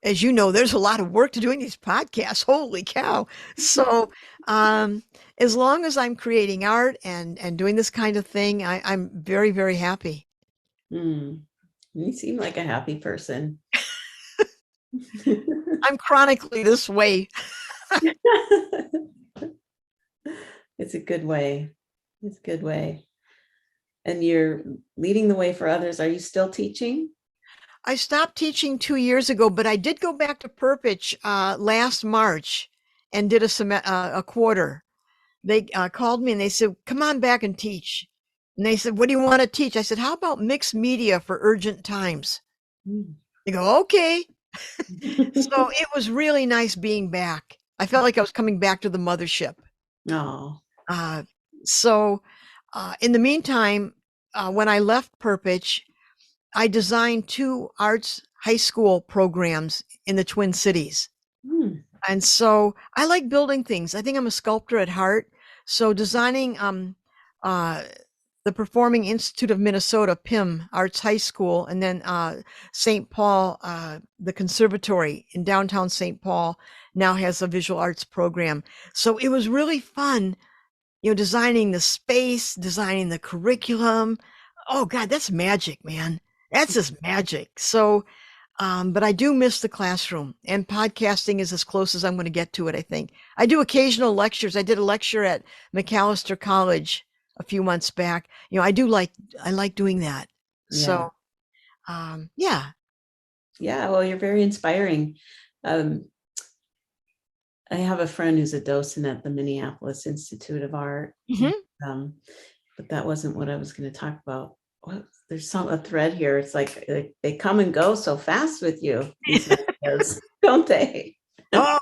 as you know, there's a lot of work to doing these podcasts. Holy cow. So, as long as I'm creating art and doing this kind of thing, I'm very, very happy. Mm. You seem like a happy person. I'm chronically this way. It's a good way. It's a good way. And you're leading the way for others. Are you still teaching? I stopped teaching 2 years ago, but I did go back to Perpich last March and did a quarter. They called me and they said, "Come on back and teach." And they said, "What do you want to teach?" I said, "How about mixed media for urgent times?" Mm. They go, "Okay." So it was really nice being back. I felt like I was coming back to the mothership. Oh. Uh, so in the meantime, when I left Perpich, I designed two arts high school programs in the Twin Cities. Mm. And so I like building things. I think I'm a sculptor at heart. So designing uh, the Performing Institute of Minnesota, PIM, Arts High School, and then St. Paul, the Conservatory in downtown St. Paul now has a visual arts program. So it was really fun, designing the space, designing the curriculum. Oh God, that's magic, man. That's just magic. So, but I do miss the classroom, and podcasting is as close as I'm going to get to it, I think. I do occasional lectures. I did a lecture at McAllister College a few months back. I like doing that. Yeah. So, yeah. Yeah. Well, you're very inspiring. Um, I have a friend who's a docent at the Minneapolis Institute of Art. Hmm. Um, but that wasn't what I was going to talk about. What, there's a thread here. It's like they come and go so fast with you, these ideas, don't they? Oh,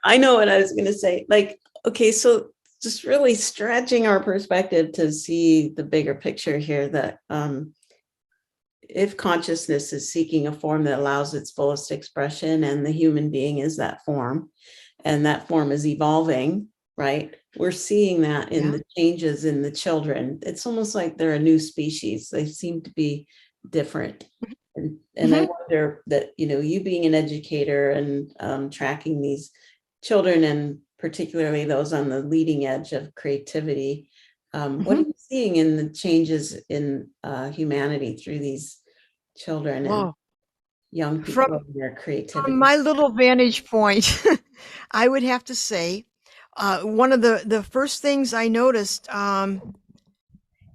I know what I was going to say. Like, okay, so just really stretching our perspective to see the bigger picture here, that if consciousness is seeking a form that allows its fullest expression, and the human being is that form, and that form is evolving, right? We're seeing that in yeah. the changes in the children. It's almost like they're a new species. They seem to be different. And I Hmm. wonder that, you being an educator and tracking these children, and particularly those on the leading edge of creativity, what are Hmm. you seeing in the changes in humanity through these children and Oh, young from people and their from creativity? my little vantage point, I would have to say one of the first things I noticed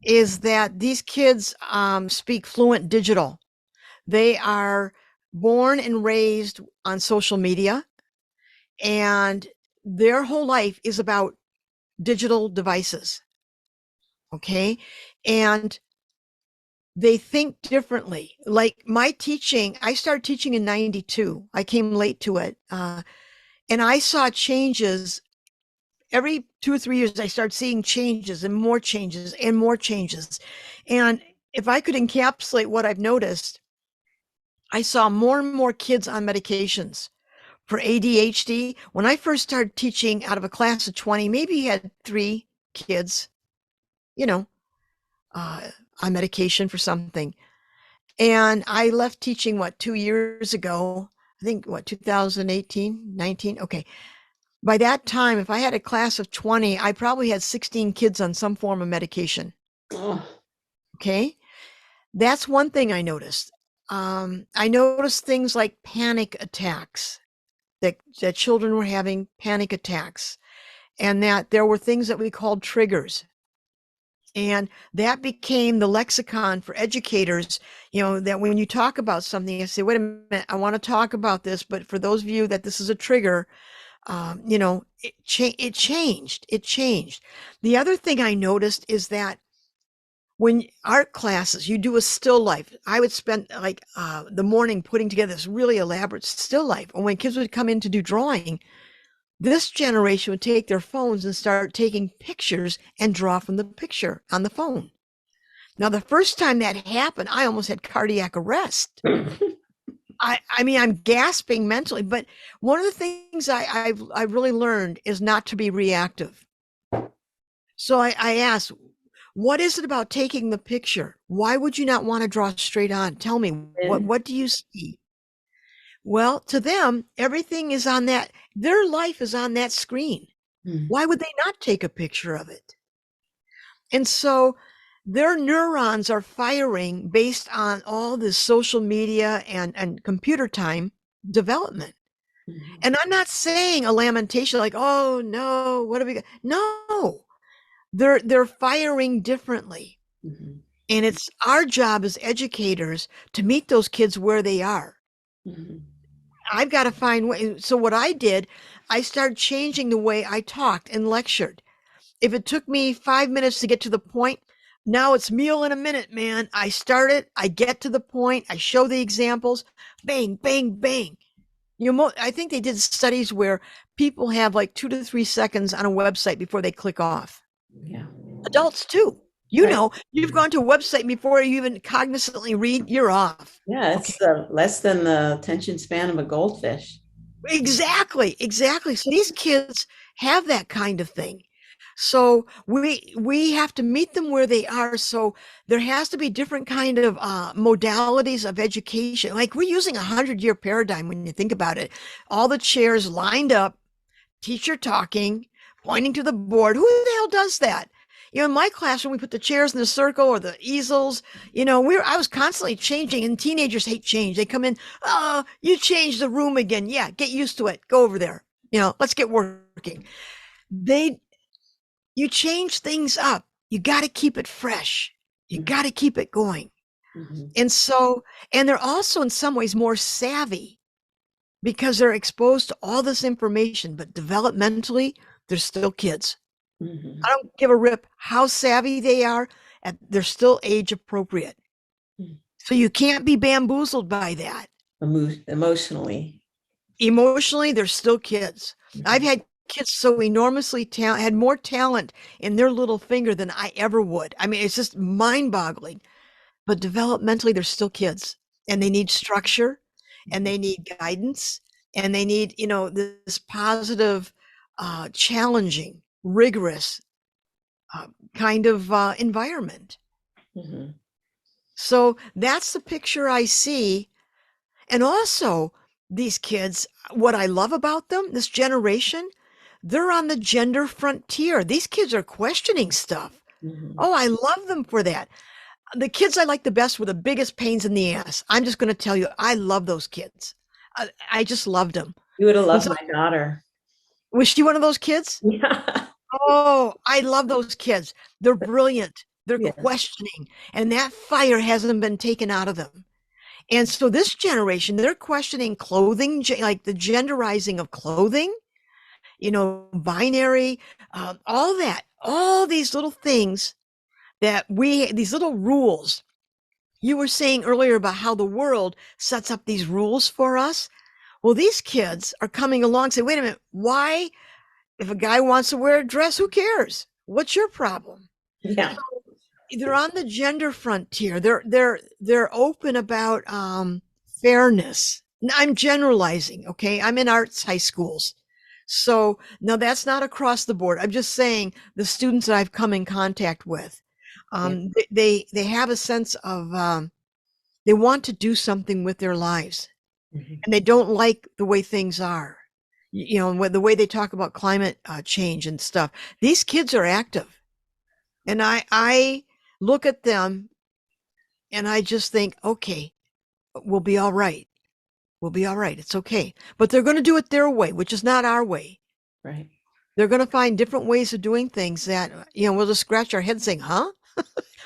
is that these kids speak fluent digital. They are born and raised on social media, and their whole life is about digital devices. Okay. And they think differently. Like my teaching, I started teaching in 92. I came late to it. And I saw changes every 2 or 3 years. I started seeing changes and more changes and more changes. And if I could encapsulate what I've noticed, I saw more and more kids on medications for ADHD. When I first started teaching, out of a class of 20, maybe you had 3 kids, you know, uh, on medication for something. And I left teaching, 2 years ago? I think, 2018, 19? Okay. By that time, if I had a class of 20, I probably had 16 kids on some form of medication. Oh, Okay. That's one thing I noticed. I noticed things like panic attacks, that children were having panic attacks, and that there were things that we called triggers. And that became the lexicon for educators, that when you talk about something, you say, wait a minute, I want to talk about this, but for those of you that this is a trigger, it changed. It changed. The other thing I noticed is that when art classes, you do a still life. I would spend like the morning putting together this really elaborate still life. And when kids would come in to do drawing, this generation would take their phones and start taking pictures and draw from the picture on the phone. Now, the first time that happened, I almost had cardiac arrest. I mean, I'm gasping mentally, but one of the things I've really learned is not to be reactive. So I asked, what is it about taking the picture? Why would you not want to draw straight on? Tell me, what do you see? Well, to them, everything is on that, their life is on that screen. Why would they not take a picture of it? And so their neurons are firing based on all this social media and computer time development. And I'm not saying a lamentation like, oh no, what have we got? No, they're firing differently. Mhm. And it's our job as educators to meet those kids where they are. Mhm. I've got to find ways. So what I did, I started changing the way I talked and lectured. If it took me 5 minutes to get to the point, now it's meal in a minute, man. I start it, I get to the point, I show the examples, bang, bang, bang. I think they did studies where people have like 2 to 3 seconds on a website before they click off. Yeah. Adults too. Right. You've gone to a website before you even cognizantly read, you're off. Yeah, Okay. it's less than the attention span of a goldfish. Exactly. Exactly. So these kids have that kind of thing. So we have to meet them where they are. So there has to be different kind of modalities of education. Like we're using a 100-year paradigm when you think about it. All the chairs lined up, teacher talking, pointing to the board. Who the hell does that? In my classroom, we put the chairs in the circle or the easels. I was constantly changing, and teenagers hate change. They come in, oh, you changed the room again. Yeah, get used to it. Go over there. Let's get working. They You change things up. You got to keep it fresh. You got to keep it going. Mm-hmm. And they're also in some ways more savvy because they're exposed to all this information, but developmentally, they're still kids. Mm-hmm. I don't give a rip how savvy they are, and they're still age appropriate. Mm-hmm. So you can't be bamboozled by that. Emotionally. Emotionally, they're still kids. Mm-hmm. I've had kids so enormously had more talent in their little finger than I ever would. I mean, it's just mind-boggling. But developmentally, they're still kids, and they need structure, and they need guidance, and they need, this positive, challenging, rigorous kind of environment. Mm-hmm. So that's the picture I see. And also, these kids, what I love about them, this generation, they're on the gender frontier. These kids are questioning stuff. Mm-hmm. Oh, I love them for that. The kids I like the best were the biggest pains in the ass. I'm just going to tell you, I love those kids. I just loved them. You would have When loved some, my daughter. was she one of those kids? Yeah. Oh, I love those kids. They're brilliant. They're Yeah. questioning, and that fire hasn't been taken out of them. And so this generation, they're questioning clothing, like the genderizing of clothing, binary, all that, all these little things these little rules. You were saying earlier about how the world sets up these rules for us. Well, these kids are coming along and say, wait a minute, why, if a guy wants to wear a dress, who cares? What's your problem? Yeah. They're on the gender frontier. They're open about fairness. I'm generalizing, okay? I'm in arts high schools. So now that's not across the board. I'm just saying the students that I've come in contact with, Yeah. they have a sense of they want to do something with their lives, Mm-hmm. and they don't like the way things are. The way they talk about climate change and stuff. These kids are active, and I look at them and I just think, okay, we'll be all right. We'll be all right. It's okay. But they're going to do it their way, which is not our way. Right. They're going to find different ways of doing things that, we'll just scratch our head saying, huh?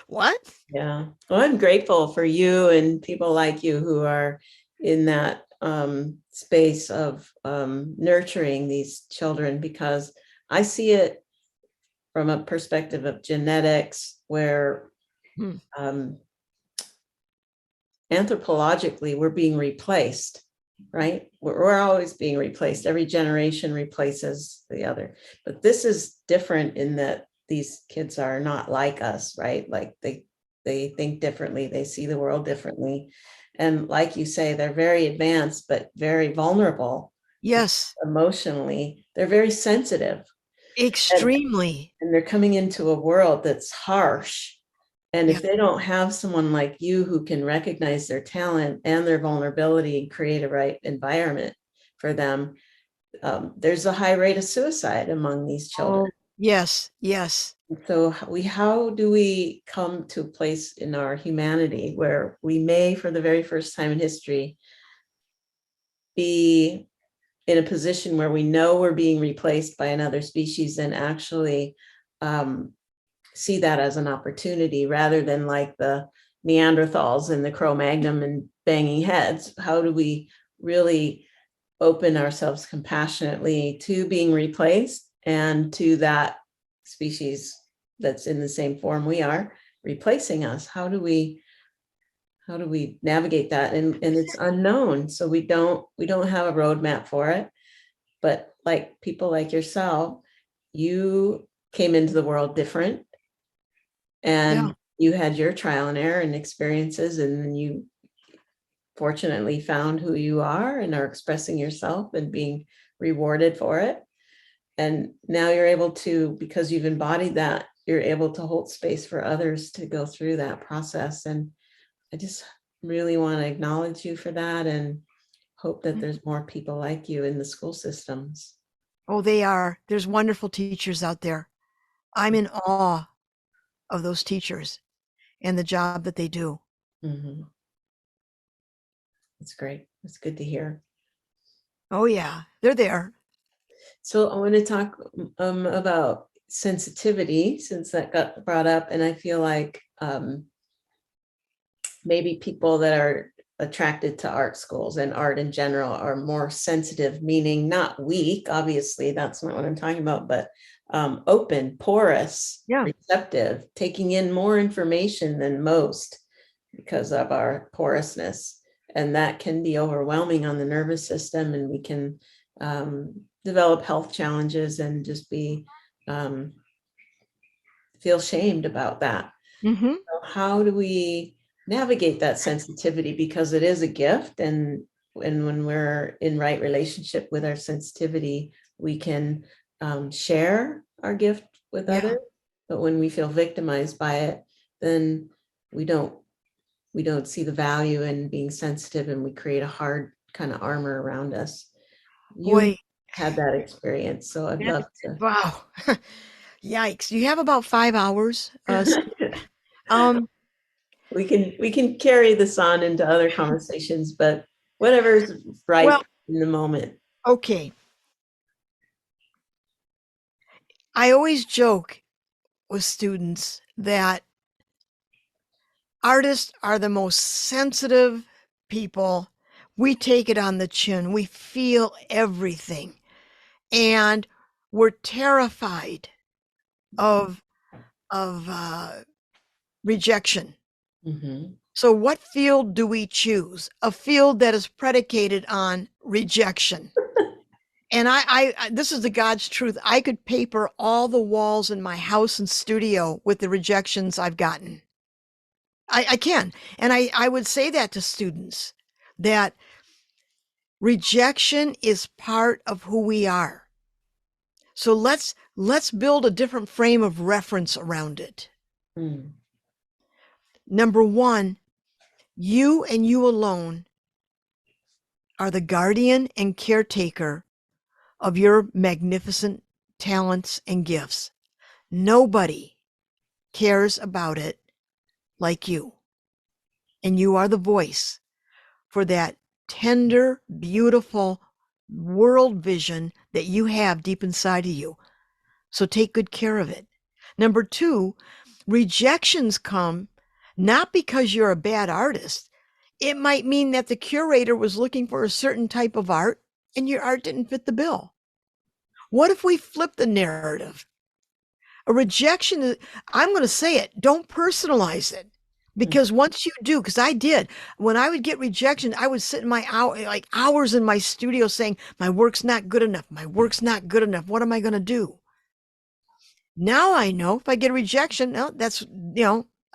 What? Yeah. Well, I'm grateful for you and people like you who are in that space of nurturing these children, because I see it from a perspective of genetics where anthropologically we're being replaced, right? We're always being replaced. Every generation replaces the other. But this is different in that these kids are not like us, right? Like they think differently, they see the world differently. And like you say, they're very advanced, but very vulnerable. Yes. Emotionally, they're very sensitive. Extremely. And they're coming into a world that's harsh. And Yeah. if they don't have someone like you who can recognize their talent and their vulnerability and create a right environment for them, there's a high rate of suicide among these children. Oh, yes. Yes. So how do we come to a place in our humanity where we may, for the very first time in history, be in a position where we know we're being replaced by another species and actually see that as an opportunity rather than like the Neanderthals and the Cro-Magnon and banging heads? How do we really open ourselves compassionately to being replaced and to that species that's in the same form we are replacing us? How do we navigate that? And it's unknown, so we don't have a roadmap for it. But like people like yourself, you came into the world different, and you had your trial and error and experiences, and then you fortunately found who you are and are expressing yourself and being rewarded for it. And now you're able to, because you've embodied that, you're able to hold space for others to go through that process. And I just really want to acknowledge you for that and hope that there's more people like you in the school systems. Oh, they are. There's wonderful teachers out there. I'm in awe of those teachers and the job that they do. Mm-hmm. That's great. That's good to hear. Oh, yeah, they're there. So I want to talk about sensitivity, since that got brought up. And I feel like maybe people that are attracted to art schools and art in general are more sensitive, meaning not weak. Obviously, that's not what I'm talking about, but open, porous, Yeah. receptive, taking in more information than most because of our porousness. And that can be overwhelming on the nervous system, and we can develop health challenges and just be feel shamed about that. Mm-hmm. So how do we navigate that sensitivity? Because it is a gift, and when we're in right relationship with our sensitivity, we can share our gift with Yeah. others. But when we feel victimized by it, then we don't see the value in being sensitive, and we create a hard kind of armor around us. You Boy, had that experience, so I'd that's, love to. wow. Yikes. You have about 5 hours. Um, We can carry this on into other conversations, but whatever's well, right in the moment. okay. I always joke with students that artists are the most sensitive people. We take it on the chin. We feel everything. And we're terrified of rejection. Mm-hmm. So what field do we choose? A field that is predicated on rejection. And this is the God's truth. I could paper all the walls in my house and studio with the rejections I've gotten. I can. And I would say that to students, that rejection is part of who we are. So let's build a different frame of reference around it. Mm. Number one, you and you alone are the guardian and caretaker of your magnificent talents and gifts. Nobody cares about it like you. And you are the voice for that tender, beautiful world vision that you have deep inside of you. So take good care of it. Number two, rejections come not because you're a bad artist. It might mean that the curator was looking for a certain type of art and your art didn't fit the bill. What if we flip the narrative? A rejection is, I'm going to say it, don't personalize it. Because once you do, because I did, when I would get rejection, I would sit in my hours in my studio saying, my work's not good enough. My work's not good enough. What am I going to do? Now I know if I get a rejection, no, that's,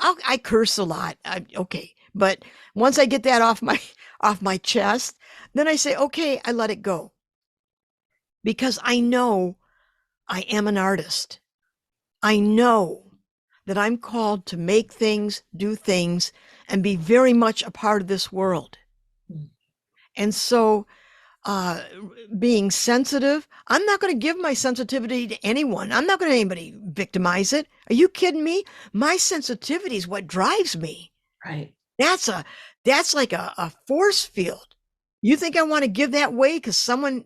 I curse a lot. Okay. But once I get that off my, off my chest, then I say, okay, I let it go because I know I am an artist. I know that I'm called to make things, do things, and be very much a part of this world. Mm. And so, being sensitive, I'm not going to give my sensitivity to anyone. I'm not going to anybody victimize it. Are you kidding me? My sensitivity is what drives me. Right. That's like a force field. You think I want to give that way because someone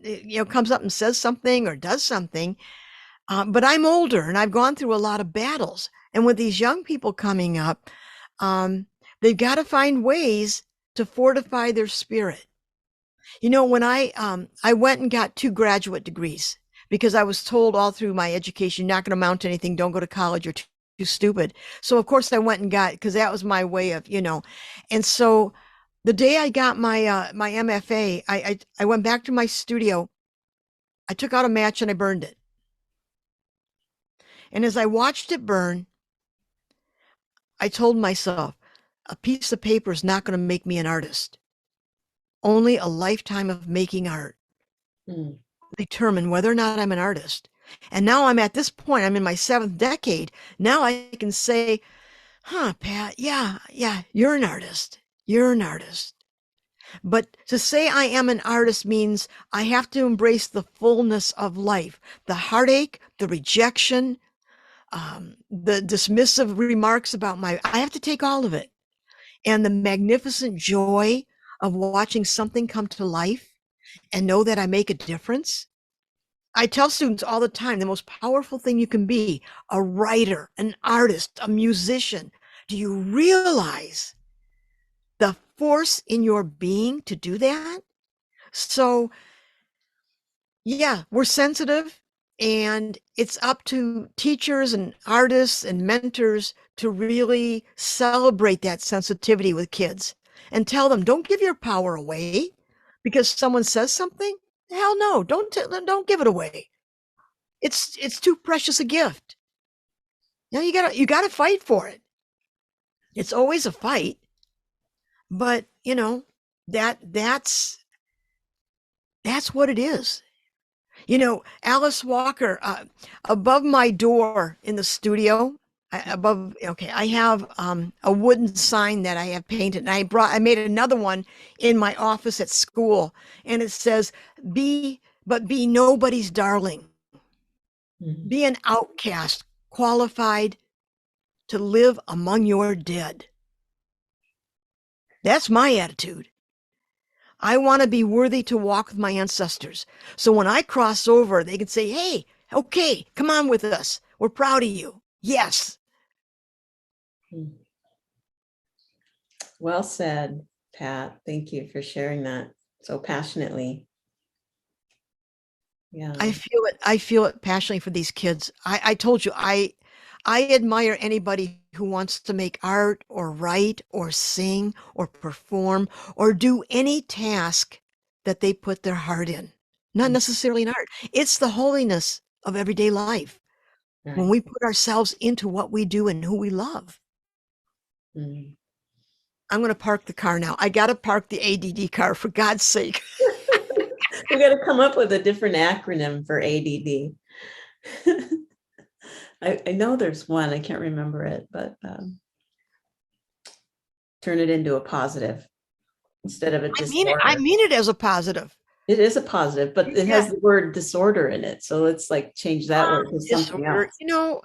comes up and says something or does something? But I'm older and I've gone through a lot of battles. And with these young people coming up, they've got to find ways to fortify their spirit. When I went and got 2 graduate degrees because I was told all through my education, you're not going to amount to anything. Don't go to college. You're too stupid. So of course I went and got, because that was my way of, and so the day I got my MFA, I went back to my studio. I took out a match and I burned it. And as I watched it burn, I told myself, a piece of paper is not going to make me an artist. Only a lifetime of making art Mm. determine whether or not I'm an artist. And now I'm at this point, I'm in my 7th decade. Now I can say, huh, Pat, yeah, you're an artist. You're an artist. But to say I am an artist means I have to embrace the fullness of life, the heartache, the rejection, the dismissive remarks about I have to take all of it. And the magnificent joy of watching something come to life and know that I make a difference. I tell students all the time, the most powerful thing you can be, a writer, an artist, a musician. Do you realize the force in your being to do that? So, yeah, we're sensitive, and it's up to teachers and artists and mentors to really celebrate that sensitivity with kids and tell them, don't give your power away because someone says something. Hell no, don't give it away. It's too precious a gift. Now you gotta fight for it. It's always a fight, but that's what it is. Alice Walker, above my door in the studio, I have a wooden sign that I have painted, and I made another one in my office at school, and it says, be nobody's darling. Mhm. Be an outcast, qualified to live among your dead. That's my attitude. I want to be worthy to walk with my ancestors. So when I cross over, they can say, hey, okay, come on with us. We're proud of you. Yes. Well said, Pat. Thank you for sharing that so passionately. I Yeah. feel it. I feel it passionately for these kids. I told you, I admire anybody who wants to make art or write or sing or perform or do any task that they put their heart in. Not necessarily in art. It's the holiness of everyday life when Right. we put ourselves into what we do and who we love. Mm. I'm going to park the car now. I got to park the ADD car, for God's sake. We got to come up with a different acronym for ADD. I know there's one, I can't remember it, but turn it into a positive instead of a I mean it. I disorder. mean it as a positive. It is a positive, but it Yeah. has the word disorder in it. So let's like change that word to something Disorder. else.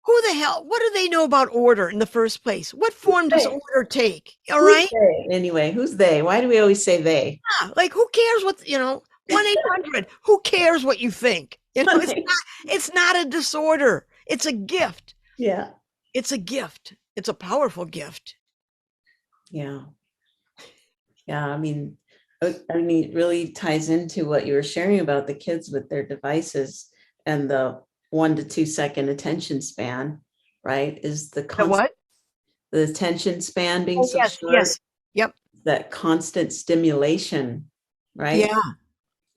Who the hell, what do they know about order in the first place? What form does They. order take? All Who's right. they? Anyway, who's they? Why do we always say they? Yeah, like who cares what, 1-800, who cares what you think? It's not a disorder. It's a gift. Yeah. It's a gift. It's a powerful gift. Yeah. Yeah. I mean, it really ties into what you were sharing about the kids with their devices and the 1 to 2 second attention span, right? Is The what? the attention span being Oh, so yes, short, yes. Yep. that constant stimulation, right? Yeah.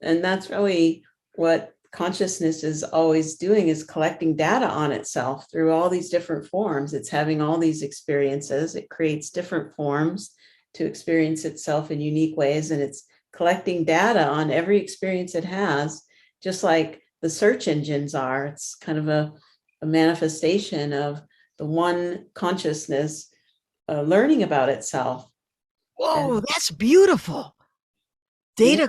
And that's really what consciousness is always doing, is collecting data on itself through all these different forms. It's having all these experiences. It creates different forms to experience itself in unique ways. And it's collecting data on every experience it has, just like the search engines are. It's kind of a manifestation of the one consciousness learning about itself. Whoa, And that's beautiful. yeah,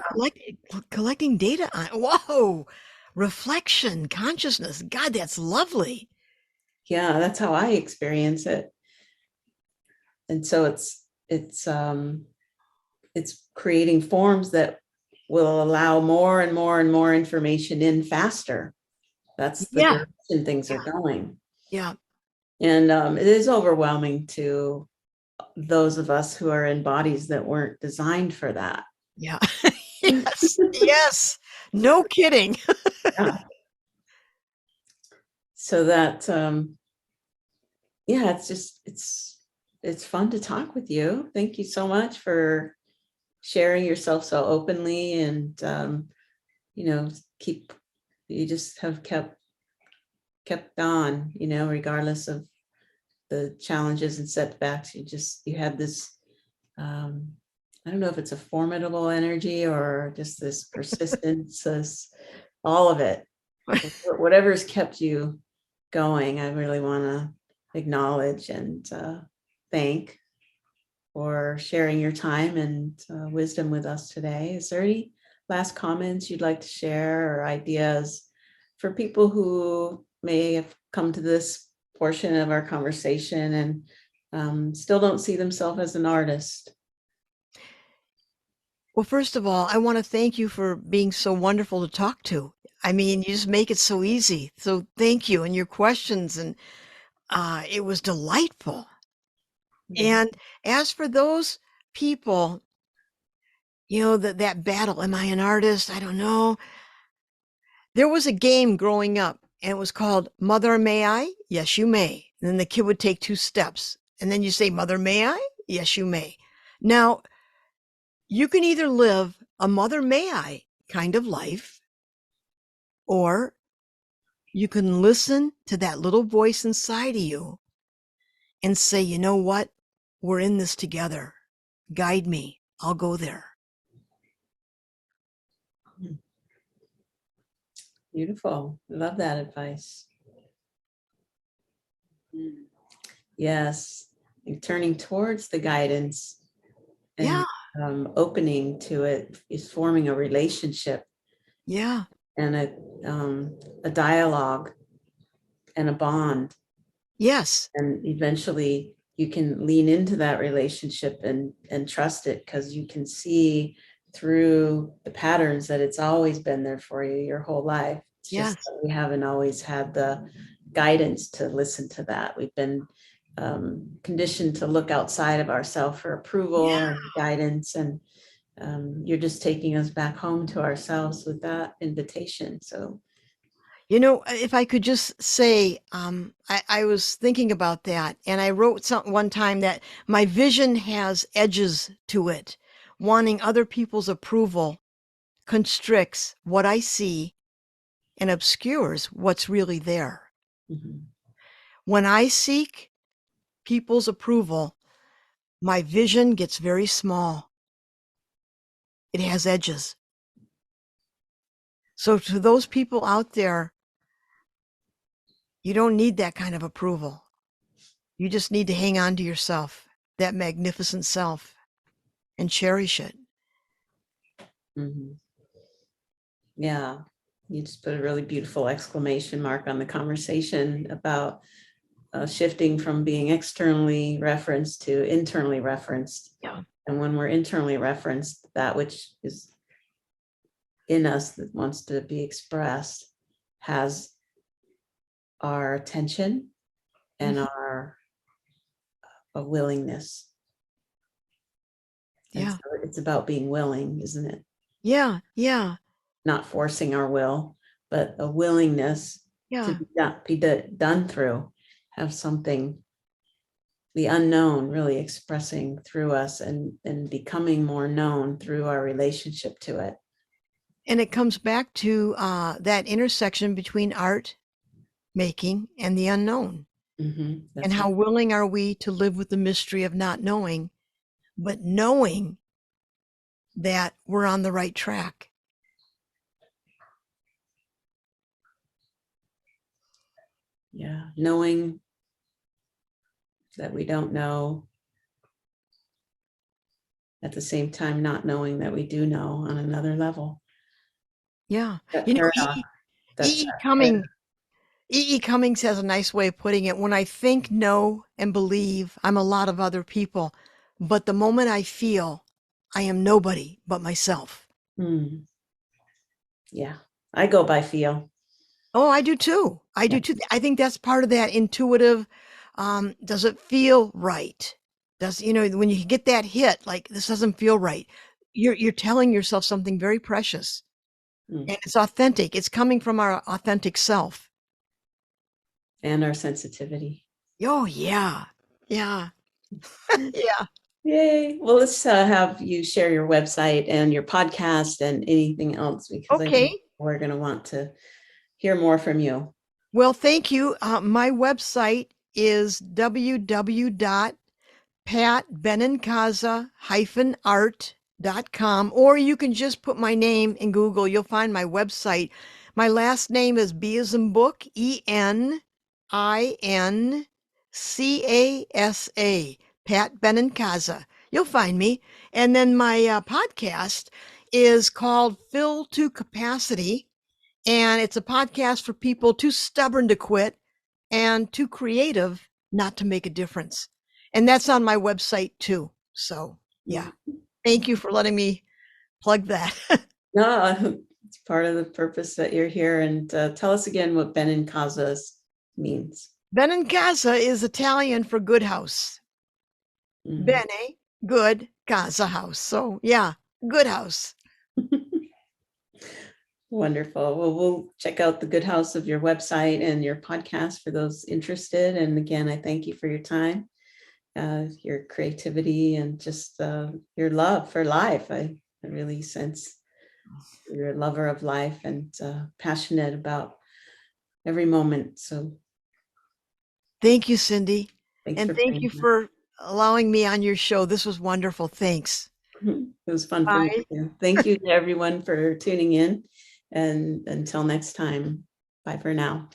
Collecting data on, whoa, reflection, consciousness. God, that's lovely. yeah, that's how I experience it. And so it's creating forms that will allow more and more and more information in faster. That's the Yeah. direction things are Yeah. going. Yeah. And it is overwhelming to those of us who are in bodies that weren't designed for that. Yeah. Yes. Yes. No kidding. Yeah. So that yeah, it's fun to talk with you. Thank you so much for sharing yourself so openly, and you know, keep you just have kept on, regardless of the challenges and setbacks. You had this um I don't know if it's a formidable energy or just this persistence, all of it. whatever's kept you going, I really want to acknowledge and thank for sharing your time and wisdom with us today. Is there any last comments you'd like to share or ideas for people who may have come to this portion of our conversation and still don't see themselves as an artist? Well, first of all, I want to thank you for being so wonderful to talk to. I mean, you just make it so easy. So thank you and your questions, and it was delightful. And as for those people, that battle, am I an artist? I don't know. There was a game growing up, and it was called Mother, May I? Yes, you may. And then the kid would take 2 steps, and then you say, Mother, may I? Yes, you may. Now, you can either live a Mother, may I kind of life, or you can listen to that little voice inside of you and say, you know what? We're in this together. Guide me. I'll go there. Beautiful. Love that advice. Yes. And turning towards the guidance and Yeah. Opening to it is forming a relationship Yeah. and a dialogue and a bond. Yes. And eventually you can lean into that relationship and trust it because you can see through the patterns that it's always been there for you your whole life. It's Yes. just that we haven't always had the guidance to listen to that. We've been conditioned to look outside of ourselves for approval Yeah. and guidance. And you're just taking us back home to ourselves with that invitation. So, If I could just say, I was thinking about that, and I wrote something one time that my vision has edges to it. Wanting other people's approval constricts what I see and obscures what's really there. mhm. When I seek people's approval, my vision gets very small. It has edges. So to those people out there, you don't need that kind of approval. You just need to hang on to yourself, that magnificent self, and cherish it. Mhm. Yeah, you just put a really beautiful exclamation mark on the conversation about shifting from being externally referenced to internally referenced. Yeah. And when we're internally referenced, that which is in us that wants to be expressed has our attention and Mhm. our a willingness. And Yeah. so it's about being willing, isn't it? Yeah. Yeah. Not forcing our will, but a willingness to Yeah. done through, have something, the unknown really expressing through us and becoming more known through our relationship to it. And it comes back to that intersection between art making and the unknown. And That's how right. willing are we to live with the mystery of not knowing, but knowing that we're on the right track. Yeah. Knowing that we don't know, at the same time, not knowing that we do know on another level. Yeah. That You know, paradox. That's E. E. Cummings, E. E. Cummings has a nice way of putting it. When I think, know, and believe, I'm a lot of other people. But the moment I feel, I am nobody but myself. Yeah. I go by feel. Oh, I do too. I Yeah. do too. I think that's part of that intuitive. Does it feel right? When you get that hit, like this doesn't feel right, you're telling yourself something very precious, Mm. and it's authentic. It's coming from our authentic self. And our sensitivity. Oh yeah, yeah, yeah. Yay. Well, let's have you share your website and your podcast and anything else, because I think Okay. we're going to want to hear more from you. Well, thank you. My website is www.patbenincasa-art.com, or you can just put my name in Google. You'll find my website. My last name is B as in book, Enincasa, Pat Benincasa. You'll find me. And then my podcast is called Fill to Capacity. And it's a podcast for people too stubborn to quit and too creative not to make a difference. And that's on my website too. So, yeah. Thank you for letting me plug that. No, it's part of the purpose that you're here. And tell us again what Benincasa means. Benincasa is Italian for good house. Bene, good, casa, house. So, yeah, good house. Wonderful. Well, we'll check out the good house of your website and your podcast for those interested. And again, I thank you for your time, your creativity, and just your love for life. I really sense you're a lover of life and passionate about every moment. So Thank you, Cyndi. thanks And for thank being you for allowing me on your show. This was wonderful. Thanks. here. It was fun for me Bye. too. Thank you to everyone for tuning in. And until next time, bye for now.